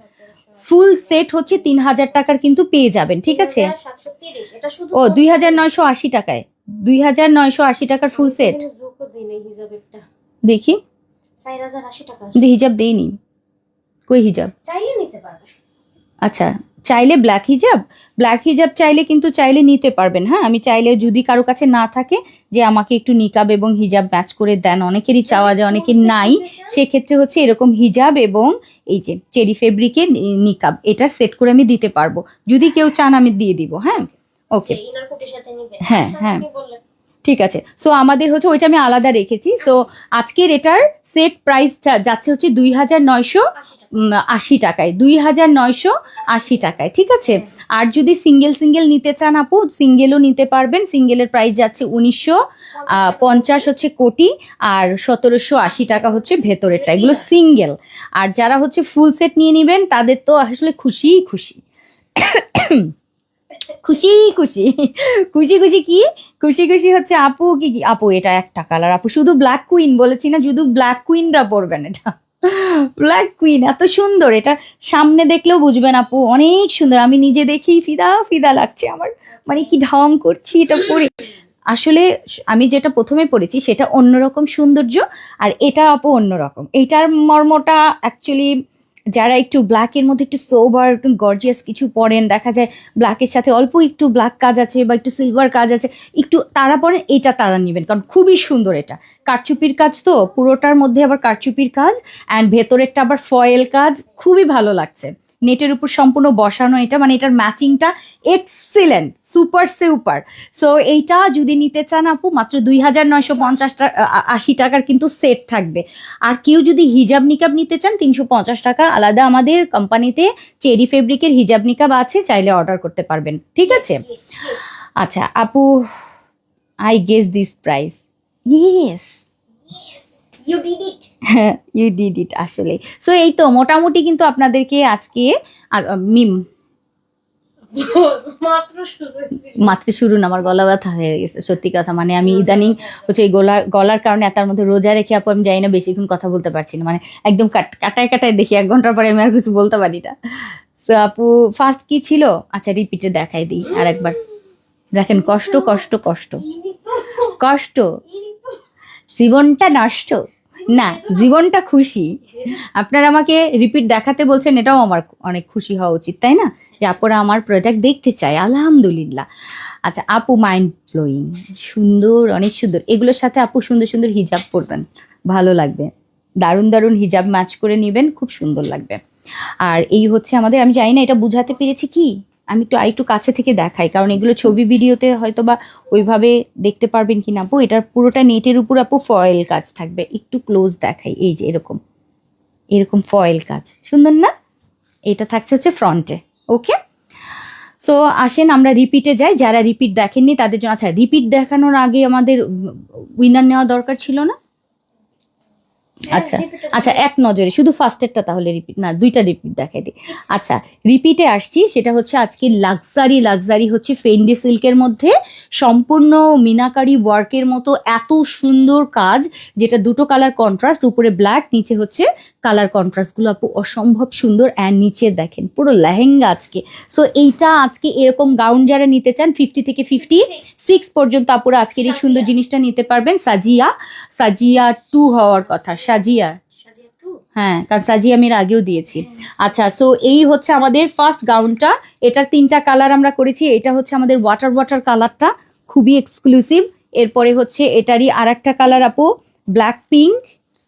ফুল সেট হচ্ছে 3000 টাকার কিন্তু পেয়ে যাবেন। ঠিক আছে, 730, এটা শুধু ও 2980 টাকায়, 2980 টাকার ফুল সেট। জুকো দিনে হিজাবেরটা দেখি, 4080 টাকা। কিন্তু হিজাব দেইনি, কই হিজাব? চাইলে নিতে পারবে। আচ্ছা চাইলে ব্ল্যাক হিজাব চাইলে কিন্তু চাইলে নিতে পারবেন। হ্যাঁ, আমি চাইলে যদি কারো কাছে না থাকে যে আমাকে একটু নিকাব এবং হিজাব ম্যাচ করে দেন, অনেকেরই চাওয়া যায়, অনেকের নাই, সেক্ষেত্রে হচ্ছে এরকম হিজাব এবং এই যে চেরি ফেব্রিকের নিকাব এটা সেট করে আমি দিতে পারবো। যদি কেউ চান আমি দিয়ে দিব। হ্যাঁ, ওকে, ইনার কোটের সাথে নিবে। হ্যাঁ, আচ্ছা, হ্যাঁ। আপনি বললেন। ঠিক আছে। সো আমাদের হচ্ছে ওইটা আমি আলাদা রেখেছি। সো আজকের এটার সেট প্রাইস যাচ্ছে হচ্ছে 2980 টাকায়, 2980 টাকায়, ঠিক আছে। আর যদি সিঙ্গেল নিতে চান আপু, সিঙ্গেলও নিতে পারবেন। সিঙ্গেলের প্রাইস যাচ্ছে 1950 হচ্ছে কোটি, আর 1780 টাকা হচ্ছে ভেতরেরটা, এগুলো সিঙ্গেল। আর যারা হচ্ছে ফুল সেট নিয়ে নেবেন তাদের তো আসলে খুশি খুশি খুশি খুশি খুশি খুশি কি খুশি খুশি হচ্ছে আপু কি কি আপু এটা একটা কালার আপু, শুধু ব্ল্যাক কুইন বলেছি না, শুধু ব্ল্যাক কুইনরা পরবেন এটা। ব্ল্যাক কুইন এত সুন্দর, এটা সামনে দেখলেও বুঝবেন আপু, অনেক সুন্দর। আমি নিজে দেখেই ফিদা ফিদা লাগছে আমার, মানে কি ঢং করছি এটা পরে। আসলে আমি যেটা প্রথমে পড়েছি সেটা অন্যরকম সৌন্দর্য, আর এটা আপু অন্যরকম। এইটার মর্মটা অ্যাকচুয়ালি যারা একটু ব্ল্যাকের মধ্যে একটু সোবার একটু গর্জিয়াস কিছু পরেন, দেখা যায় ব্ল্যাকের সাথে অল্প একটু ব্ল্যাক কাজ আছে বা একটু সিলভার কাজ আছে, একটু তারা পরেন, এটা তারা নেবেন, কারণ খুবই সুন্দর। এটা কারচুপির কাজ, তো পুরোটার মধ্যে আবার কারচুপির কাজ, অ্যান্ড ভেতরেরটা আবার ফয়েল কাজ, খুবই ভালো লাগছে। নেটের উপর সম্পূর্ণ বসানো এটা, মানে এটার ম্যাচিংটা এক্সিলেন্ট, সুপার। সো এইটা যদি নিতে চান আপু মাত্র 2980 টাকার কিন্তু সেট থাকবে। আর কেউ যদি হিজাব নিকাব নিতে চান 350 টাকা আলাদা, আমাদের কোম্পানিতে চেরি ফেব্রিকের হিজাব নিকাব আছে, চাইলে অর্ডার করতে পারবেন, ঠিক আছে। Yes, yes. আচ্ছা আপু, I guess this price. Yes, Yes, you did it. You did it আসলে। সো এই তো মোটামুটি কিন্তু আপনাদেরকে আজকে মিম মাত্র শুরু হয়েছিল। মাত্র শুরু না, আমার গলা ব্যথা হয়ে গেছে সত্যি কথা। মানে আমি ইদানিং হচ্ছে এই গলার কারণে তার মধ্যে রোজা রেখে আপু আমি জানি না বেশিক্ষণ কথা বলতে পারছি না, মানে একদম কাটায় দেখি 1 ঘন্টার পরে আমি আর কিছু বলতে পারি না। সো আপু ফার্স্ট কি ছিল, আচ্ছা রিপিটে দেখাই দিই আর একবার দেখেন। কষ্ট জীবনটা নষ্ট না, জীবনটা খুশি। আপনারা আমাকে রিপিট দেখাতে বলছেন, এটাও আমার অনেক খুশি হওয়া উচিত, তাই না, যে আপুরা আমার প্রোডাক্ট দেখতে চায়, আলহামদুলিল্লাহ। আচ্ছা আপু মাইন্ড ব্লোয়িং, সুন্দর, অনেক সুন্দর। এগুলোর সাথে আপু সুন্দর হিজাব পরবেন, ভালো লাগবে। দারুণ হিজাব ম্যাচ করে নেবেন, খুব সুন্দর লাগবে। আর এই হচ্ছে আমাদের, আমি জানি না এটা বুঝাতে পেরেছি কি, আমি আরেকটু কাছে থেকে দেখাই, কারণ এগুলো ছবি ভিডিওতে হয়তো বা ওইভাবে দেখতে পারবেন কিনা আপু। এটার পুরোটা নেটের উপর আপু ফয়েল কাজ থাকবে, একটু ক্লোজ দেখাই, এই যে এরকম ফয়েল কাজ, সুন্দর না। এটা থাকছে হচ্ছে ফ্রন্টে, ওকে। সো আসেন আমরা রিপিটে যাই, যারা রিপিট দেখেননি তাদের জন্য। আচ্ছা রিপিট দেখানোর আগে আমাদের উইনার নেওয়া দরকার ছিল না? আচ্ছা এক নজরে শুধু ফার্স্টেরটা তাহলে রিপিট না, 2টা রিপিট দেখাই দিই। আচ্ছা রিপিটে আসছি, সেটা হচ্ছে আজকে লাক্সারি হচ্ছে ফেন্ডি সিল্কের মধ্যে সম্পূর্ণ মিনাকারি ওয়ার্কের মতো এত সুন্দর কাজ, যেটা দুটো কালার কন্ট্রাস্ট, উপরে ব্ল্যাক, নিচে হচ্ছে কালার কন্ট্রাস্টগুলো আপু অসম্ভব সুন্দর। অ্যান্ড নিচে দেখেন পুরো লেহেঙ্গা আজকে। সো এইটা আজকে এরকম গাউন যারা নিতে চান 50 থেকে 56 পর্যন্ত আপুরা আজকের এই সুন্দর জিনিসটা নিতে পারবেন। সাজিয়া 2 হওয়ার কথা, সাজিয়া, হ্যাঁ, কারণ সাজিয়া আমি এর আগেও দিয়েছি। আচ্ছা সো এই হচ্ছে আমাদের ফার্স্ট গাউনটা, এটার 3টা কালার আমরা করেছি। এটা হচ্ছে আমাদের ওয়াটার কালারটা, খুবই এক্সক্লুসিভ। এরপরে হচ্ছে এটারই আর একটা কালার আপু ব্ল্যাক পিঙ্ক,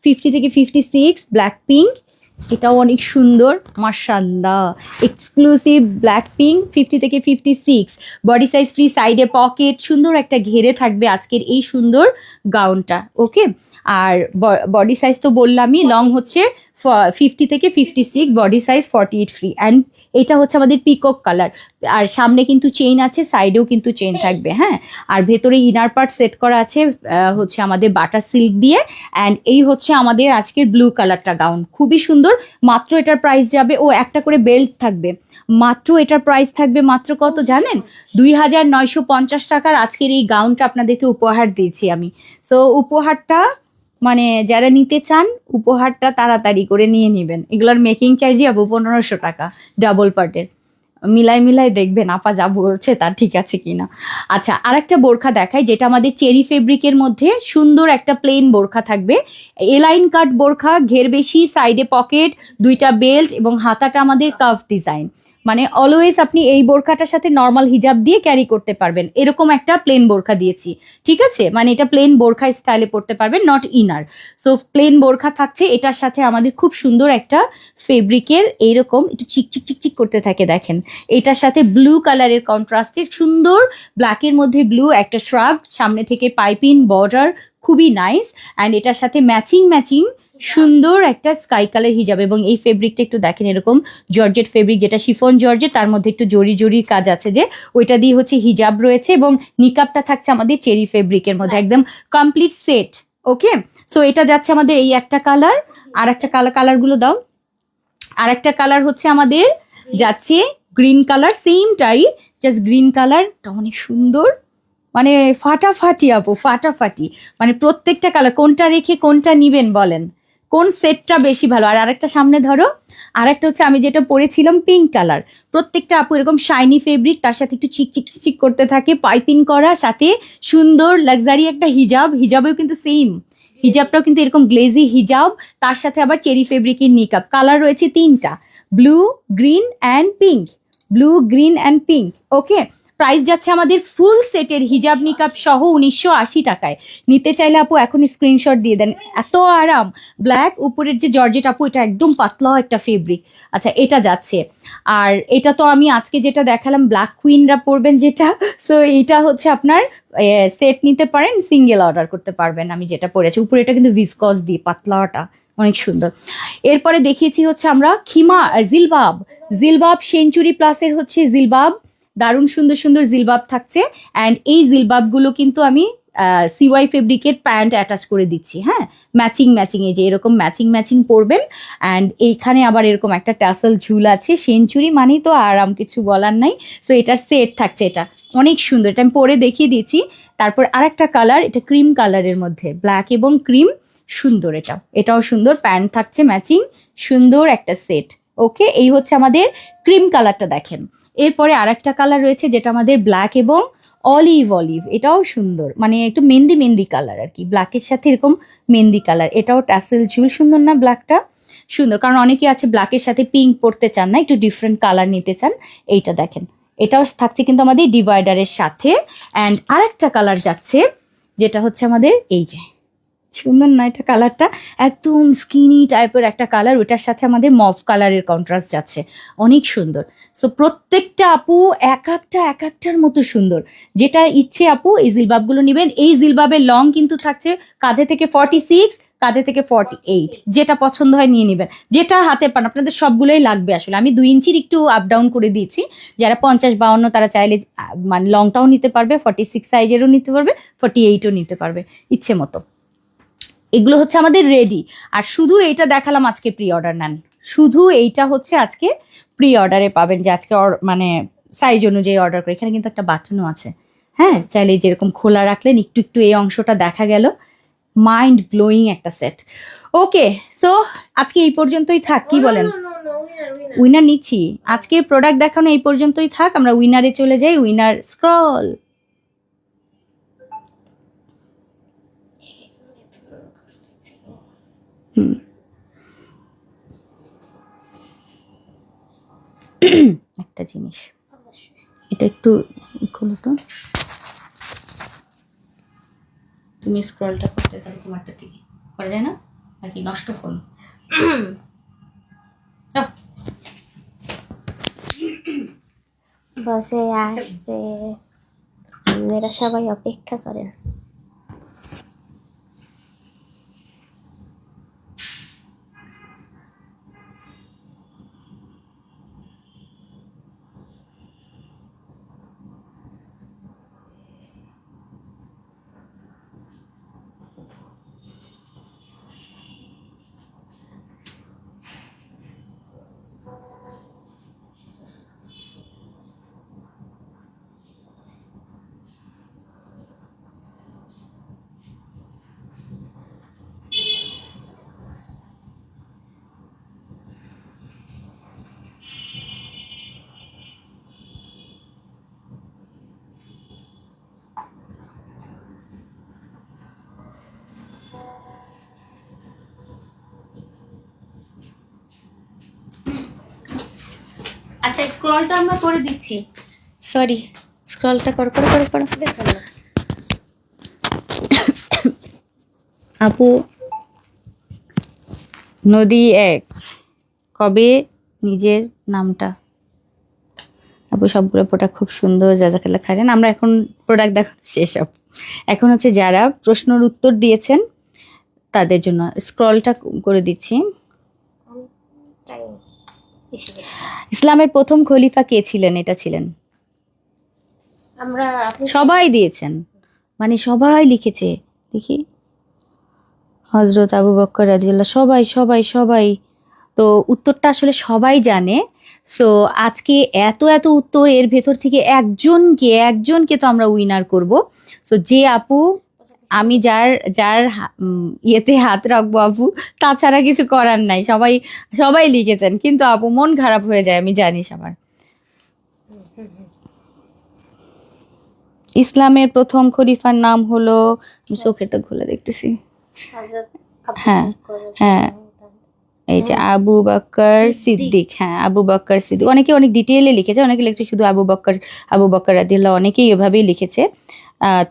50 থেকে 56 ব্ল্যাক পিঙ্ক, এটাও অনেক সুন্দর মাশাআল্লাহ, এক্সক্লুসিভ ব্ল্যাক পিঙ্ক 50 থেকে 56, বডি সাইজ ফ্রি, সাইডে পকেট, সুন্দর একটা ঘেরে থাকবে আজকের এই সুন্দর গাউনটা, ওকে। আর বডি সাইজ তো বললামই, লং হচ্ছে 50 থেকে 56, বডি সাইজ 48 ফ্রি। অ্যান্ড এটা হচ্ছে আমাদের পিকক কালার, আর সামনে কিন্তু চেইন আছে, সাইডেও কিন্তু চেইন থাকবে, হ্যাঁ। আর ভেতরে ইনার পার্ট সেট করা আছে হচ্ছে আমাদের বাটার সিল্ক দিয়ে। অ্যান্ড এই হচ্ছে আমাদের আজকের ব্লু কালারটা গাউন, খুবই সুন্দর। মাত্র এটার প্রাইস যাবে, ও একটা করে বেল্ট থাকবে, মাত্র এটার প্রাইস থাকবে মাত্র কত জানেন, 2950 টাকার আজকের এই গাউনটা আপনাদেরকে উপহার দিয়েছি আমি। সো উপহারটা মানে যারা নিতে চান উপহারটা তাড়াতাড়ি করে নিয়ে নেবেন। এগুলোর মেকিং চার্জই আপু 1500 টাকা ডাবল পার্টের। মিলাই দেখবেন আপা যা বলছে তা ঠিক আছে কিনা। আচ্ছা আরেকটা বোরখা দেখাই, যেটা আমাদের চেরি ফেব্রিকের মধ্যে সুন্দর একটা প্লেন বোরখা থাকবে, এলাইন কাট বোরখা, ঘের বেশি, সাইডে পকেট, 2টা বেল্ট এবং হাতাটা আমাদের কার্ভ ডিজাইন। মানে অলওয়েজ আপনি এই বোরখাটার সাথে নর্মাল হিজাব দিয়ে ক্যারি করতে পারবেন, এরকম একটা প্লেন বোরখা দিয়েছি, ঠিক আছে? মানে এটা প্লেন বোরখা স্টাইলে পড়তে পারবেন, নট ইনার। সো প্লেন বোরখা থাকছে, এটার সাথে আমাদের খুব সুন্দর একটা ফেব্রিকের এইরকম একটু চিকচিক চিকচিক করতে থাকে, দেখেন এটার সাথে ব্লু কালারের কন্ট্রাস্টের সুন্দর ব্ল্যাকের মধ্যে ব্লু একটা শ্রাগ, সামনে থেকে পাইপিং বর্ডার, খুবই নাইস। অ্যান্ড এটার সাথে ম্যাচিং ম্যাচিং সুন্দর একটা স্কাই কালার হিজাব, এবং এই ফেব্রিকটা একটু দেখেন এরকম জর্জেট ফেব্রিক, যেটা শিফন জর্জেট, তার মধ্যে একটু জরি জরির কাজ আছে, যে ওইটা দিয়ে হচ্ছে হিজাব রয়েছে, এবং নিকাবটা থাকছে আমাদের চেরি ফেব্রিকের মধ্যে, একদম কমপ্লিট সেট। ওকে, সো এটা যাচ্ছে আমাদের এই একটা কালার। আর একটা কালারগুলো দাও। আর একটা কালার হচ্ছে আমাদের যাচ্ছে গ্রিন কালার, সেমটাই, জাস্ট গ্রিন কালারটা অনেক সুন্দর, মানে ফাটাফাটি আপু, ফাটাফাটি। মানে প্রত্যেকটা কালার, কোনটা রেখে কোনটা নিবেন বলেন, কোন সেটটা বেশি ভালো? আর আরেকটা সামনে ধরো, আরেকটা হচ্ছে আমি যেটা পরেছিলাম পিঙ্ক কালার। প্রত্যেকটা আপু এরকম শাইনি ফেব্রিক, তার সাথে একটু চিকচিক চিকচিক করতে থাকে, পাইপিং করা, সাথে সুন্দর লাক্সারি একটা হিজাব, হিজাবেও কিন্তু সেম, হিজাবটাও কিন্তু এরকম গ্লেজি হিজাব, তার সাথে আবার চেরি ফেব্রিকের নিকাব। কালার রয়েছে তিনটা, blue, green and pink, blue, green and pink. Okay, price যাচ্ছে আমাদের ফুল সেটের হিজাব নিকাব সহ 1980 টাকায়। নিতে চাইলে আপু এখন স্ক্রিনশট দিয়ে দেন, এত আরাম। ব্ল্যাক, উপরের যে জর্জেট আপু, এটা একদম পাতলা একটা ফেব্রিক। আচ্ছা, এটা যাচ্ছে। আর এটা তো আমি আজকে যেটা দেখালাম ব্ল্যাক কুইনরা পরবেন যেটা, সো এটা হচ্ছে আপনার সেট নিতে পারেন, সিঙ্গেল অর্ডার করতে পারবেন। আমি যেটা পরেছি উপরে, এটা কিন্তু ভিসকস দিয়ে পাতলাটা অনেক সুন্দর। এরপরে দেখিয়েছি হচ্ছে আমরা খিমা জিলবাব, জিলবাব সেঞ্চুরি প্লাসের হচ্ছে জিলবাব, দারুণ সুন্দর সুন্দর জিলবাব থাকছে। অ্যান্ড এই জিলবাবগুলো কিন্তু আমি সিওয়াই ফেব্রিকের প্যান্ট অ্যাটাচ করে দিচ্ছি, হ্যাঁ, ম্যাচিং ম্যাচিং, এই যে এরকম ম্যাচিং ম্যাচিং পরবেন। অ্যান্ড এইখানে আবার এরকম একটা ট্যাসেল ঝুল আছে, সেঞ্চুরি মানেই তো আরাম, কিছু বলার নাই। সো এটার সেট থাকছে, এটা অনেক সুন্দর, এটা আমি পরে দেখিয়ে দিচ্ছি। তারপর আরেকটা কালার, এটা ক্রিম কালারের মধ্যে ব্ল্যাক এবং ক্রিম, সুন্দর, এটাও সুন্দর, প্যান্ট থাকছে ম্যাচিং, সুন্দর একটা সেট। ওকে, এই হচ্ছে আমাদের ক্রিম কালারটা, দেখেন। এরপরে আরেকটা কালার রয়েছে যেটা আমাদের ব্ল্যাক এবং অলিভ অলিভ, এটাও সুন্দর, মানে একটু মেহেন্দি মেহেন্দি কালার আর কি, ব্ল্যাকের সাথে এরকম মেহেন্দি কালার, এটাও ট্যাসেল ঝুল, সুন্দর না ব্ল্যাকটা? সুন্দর, কারণ অনেকে আছে ব্ল্যাকের সাথে পিঙ্ক পরতে চান না, একটু ডিফারেন্ট কালার নিতে চান। এইটা দেখেন, এটাও থাকছে কিন্তু আমাদের ডিভাইডারের সাথে। অ্যান্ড আরেকটা কালার যাচ্ছে যেটা হচ্ছে আমাদের এই যে, সুন্দর না এটা কালারটা? একদম স্কিনি টাইপের একটা কালার, ওটার সাথে আমাদের মভ কালারের কন্ট্রাস্ট যাচ্ছে, অনেক সুন্দর। সো প্রত্যেকটা আপু এক একটার মতো সুন্দর, যেটা ইচ্ছে আপু এই জিলবাবগুলো নেবেন। এই জিলবাবের লং কিন্তু থাকছে কাঁধে থেকে 46, কাঁধে থেকে 48, যেটা পছন্দ হয় নিয়ে নেবেন, যেটা হাতে পান, আপনাদের সবগুলোই লাগবে আসলে। আমি 2 ইঞ্চির একটু আপ ডাউন করে দিয়েছি, যারা 50-52 তারা চাইলে মানে লংটাও নিতে পারবে, 46 সাইজেরও নিতে পারবে, 48ও নিতে পারবে, ইচ্ছে মতো। এগুলো হচ্ছে আমাদের রেডি। আর শুধু এইটা দেখালাম, আজকে প্রি অর্ডার নেন, শুধু এইটা হচ্ছে আজকে প্রি অর্ডারে পাবেন, যে আজকে মানে সাইজ অনুযায়ী অর্ডার করে। এখানে কিন্তু একটা বাটনও আছে, হ্যাঁ, চাইলে যেরকম খোলা রাখলেন, একটু একটু এই অংশটা দেখা গেল, মাইন্ড ব্লোয়িং একটা সেট। ওকে, সো আজকে এই পর্যন্তই থাক, কি বলেন? উইনার নিচ্ছি আজকে, প্রোডাক্ট দেখানো এই পর্যন্তই থাক, আমরা উইনারে চলে যাই। উইনার স্ক্রল, একটা জিনিস, এটা একটু খোলো তো, তুমি স্ক্রলটা করতে থাকো, তোমারটা দিকে করা যায় না নাকি? নষ্ট ফোন। বসে আসছে, মেয়েরা সবাই অপেক্ষা করেন। আচ্ছা স্ক্রলটা আমরা করে দিচ্ছি, সরি স্ক্রলটা করো করো করো করো। আপু নদী এক কবে নিজের নামটা, আপু সবগুলো প্রোডাক্ট খুব সুন্দর, জাজাকাল্লাহ খাইরেন। আমরা এখন প্রোডাক্ট দেখানো শেষ আপ, এখন হচ্ছে যারা প্রশ্নের উত্তর দিয়েছেন তাদের জন্য স্ক্রলটা করে দিচ্ছি। তাই এসে গেছে। ইসলামের প্রথম খলিফা কে ছিলেন? এটা ছিলেন, আমরা আপনি সবাই দিয়েছেন, মানে সবাই লিখেছে, দেখি হজরত আবু বকর রাদিয়াল্লাহু, সবাই সবাই সবাই। তো উত্তরটা আসলে সবাই জানে। সো আজকে এত এত উত্তর, এর ভেতর থেকে একজনকে তো আমরা উইনার করব। সো যে আপু, আমি যার যার ইয়েতে হাত রাখবো আপু, তাছাড়া কিছু করার নাই। সবাই সবাই লিখেছেন, কিন্তু আপু মন খারাপ হয়ে যায়, আমি জানি সবার। ইসলামের প্রথম খলিফার নাম হলো, আমি চোখে তো খুলে দেখতেছি, হযরত আবু হ্যাঁ, বকর হ্যাঁ, এই যে আবু বকর সিদ্দিক। হ্যাঁ, আবু বকর সিদ্দিক। অনেকে অনেক ডিটেইলে লিখেছে, অনেকে লিখেছে শুধু আবু বকর রাদিয়াল্লাহু, অনেকেই এভাবেই লিখেছে।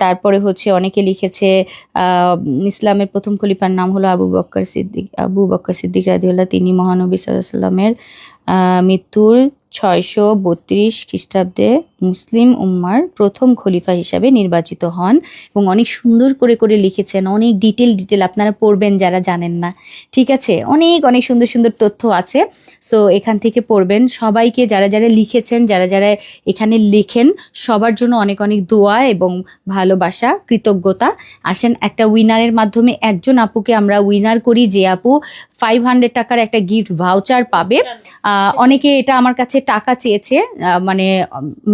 তারপরে হচ্ছে অনেকে লিখেছে ইসলামের প্রথম খলিফার নাম হলো আবু বকর সিদ্দিক রাদিয়াল্লাহু, তিনি মহানবী সাল্লাল্লাহু আলাইহি ওয়াসাল্লামের মৃত্যুর 632 খ্রিস্টাব্দে মুসলিম উম্মার প্রথম খলিফা হিসাবে নির্বাচিত হন। এবং অনেক সুন্দর করে করে লিখেছেন, অনেক ডিটেল আপনারা পড়বেন যারা জানেন না, ঠিক আছে? অনেক অনেক সুন্দর সুন্দর তথ্য আছে। সো এখান থেকে পড়বেন। সবাইকে যারা যারা লিখেছেন, যারা যারা এখানে লেখেন, সবার জন্য অনেক অনেক দোয়া এবং ভালোবাসা, কৃতজ্ঞতা। আসেন একটা উইনারের মাধ্যমে একজন আপুকে আমরা উইনার করি, যে আপু 500 টাকার একটা গিফট ভাউচার পাবে। অনেকে এটা আমার কাছে টাকা চেয়েছে, মানে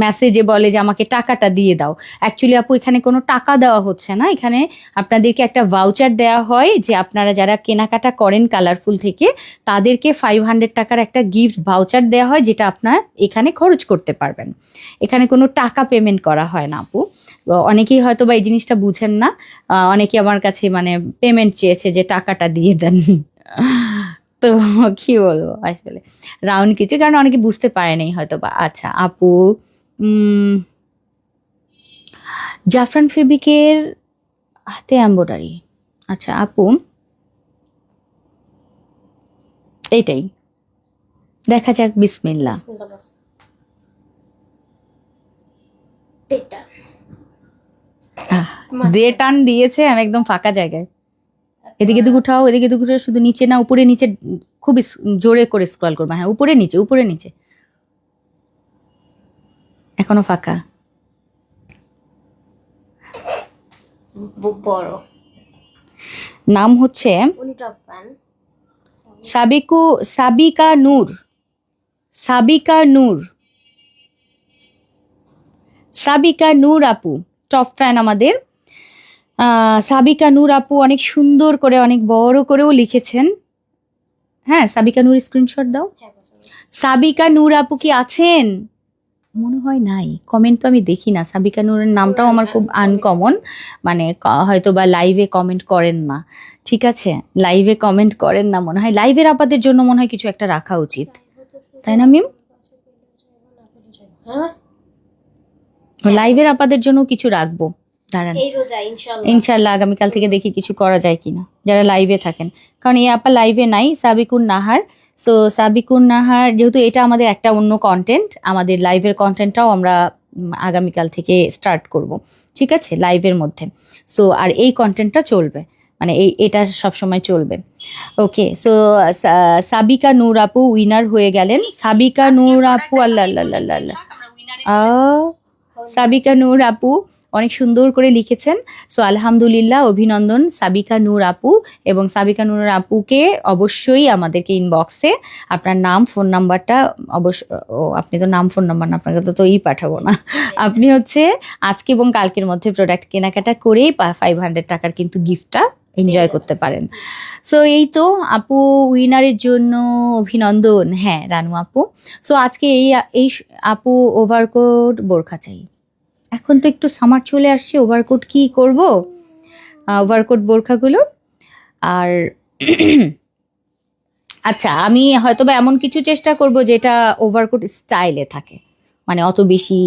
মেসেজে বলে যে আমাকে টাকাটা দিয়ে দাও। অ্যাকচুয়ালি আপু এখানে কোনো টাকা দেওয়া হচ্ছে না, এখানে আপনাদেরকে একটা ভাউচার দেওয়া হয়, যে আপনারা যারা কেনাকাটা করেন কালারফুল থেকে, তাদেরকে 500 টাকার একটা গিফট ভাউচার দেওয়া হয়, যেটা আপনার এখানে খরচ করতে পারবেন। এখানে কোনো টাকা পেমেন্ট করা হয় না আপু। অনেকেই হয়তো বা এই জিনিসটা বুঝেন না, অনেকে আমার কাছে মানে পেমেন্ট চেয়েছে যে টাকাটা দিয়ে দেন। তো কি বলবো আসলে, রাউন্ড কিছু, কারণ অনেকে বুঝতে পারে নাই হয়তো বা। আচ্ছা আপু, জাফরান ফেব্রিকের হাতে এমব্রয়ডারি, আচ্ছা আপু এইটাই দেখা যাক, বিসমিল্লাহ। বিসমিল্লাহ বস। এটা যে টান দিয়েছে, আমি একদম ফাঁকা জায়গায়, এদিকে দিকে উঠাও, এদিকে দিকে উঠাও, শুধু নিচে না, উপরে নিচে খুব জোরে করে স্ক্রল করবা। হ্যাঁ, উপরে নিচে, উপরে নিচে, এখনো ফাঁকা। বড় নাম হচ্ছে উনি টপ ফ্যান। সাবিকা নূর। সাবিকা নূর, সাবিকা নূর আপু টপ ফ্যান আমাদের। সাবিকা নূর আপু অনেক সুন্দর করে, অনেক বড় করেও লিখেছেন। হ্যাঁ, সাবিকা নূর স্ক্রিনশট দাও। হ্যাঁ বস। সাবিকা নূর আপু কি আছেন? মনে হয় নাই, কমেন্ট তো আমি দেখি না। সাবিকা নূরের নামটাও আমার খুব আনকমন, মানে হয়তো বা লাইভে কমেন্ট করেন না, ঠিক আছে? লাইভে কমেন্ট করেন না মনে হয়। লাইভের আপাদের জন্য মনে হয় কিছু একটা রাখা উচিত, তাই না মিম? হ্যাঁ বস। লাইভের আপাদের জন্য কিছু রাখবো, দাঁড়ান এই রোজা ইনশাআল্লাহ। ইনশাল্লাহ আগামীকাল থেকে দেখি কিছু করা যায় কিনা, যারা লাইভে থাকেন। কারণ এই আপা লাইভে নাই, সাবিকুন নাহার। সো সাবিকুন নাহার, যেহেতু এটা আমাদের একটা অন্য কন্টেন্ট, আমাদের লাইভের কন্টেন্টটাও আমরা আগামীকাল থেকে স্টার্ট করব, ঠিক আছে, লাইভের মধ্যে। সো আর এই কন্টেন্টটা চলবে, মানে এটা সবসময় চলবে। ওকে, সো সাবিকা নূর আপু উইনার হয়ে গেলেন। সাবিকা নূর আপু, আল্লাহ আল্লাহ আল্লাহ আল্লাহ, সাবিকা নূর আপু অনেক সুন্দর করে লিখেছেন। সো আলহামদুলিল্লাহ, অভিনন্দন সাবিকা নূর আপু। এবং সাবিকা নূর আপুকে অবশ্যই আমাদেরকে ইনবক্সে আপনার নাম, ফোন নাম্বারটা অবশ্য, ও আপনি তো নাম ফোন নাম্বার না, আপনাকে তো পাঠাবো না। আপনি হচ্ছে আজকে এবং কালকের মধ্যে প্রোডাক্ট কেনাকাটা করেই 500 টাকার কিন্তু গিফটটা এনজয় করতে পারেন। সো এই তো আপু, উইনারের জন্য অভিনন্দন। হ্যাঁ রানু আপু, সো আজকে এই আপু ওভারকোট বোরখা চাই। এখন তো একটু সামার চলে আসছে, ওভারকোট কি করব, ওভারকোট বোরখাগুলো। আর আচ্ছা, আমি হয়তোবা এমন কিছু চেষ্টা করব যেটা ওভারকোট স্টাইলে থাকে, মানে অত বেশি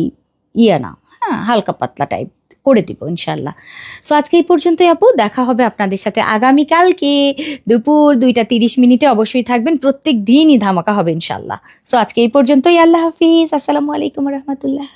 ইয়ে না, হ্যাঁ হালকা পাতলা টাইপ করে দিব ইনশাল্লাহ। সো আজকে এই পর্যন্তই আপু, দেখা হবে আপনাদের সাথে আগামীকালকে দুপুর 2টা 30 মিনিটে। অবশ্যই থাকবেন, প্রত্যেক দিনই ধামাকা হবে ইনশাল্লাহ। সো আজকে এই পর্যন্তই, আল্লাহ হাফিজ, আসসালামু আলাইকুম রহমতুল্লাহ।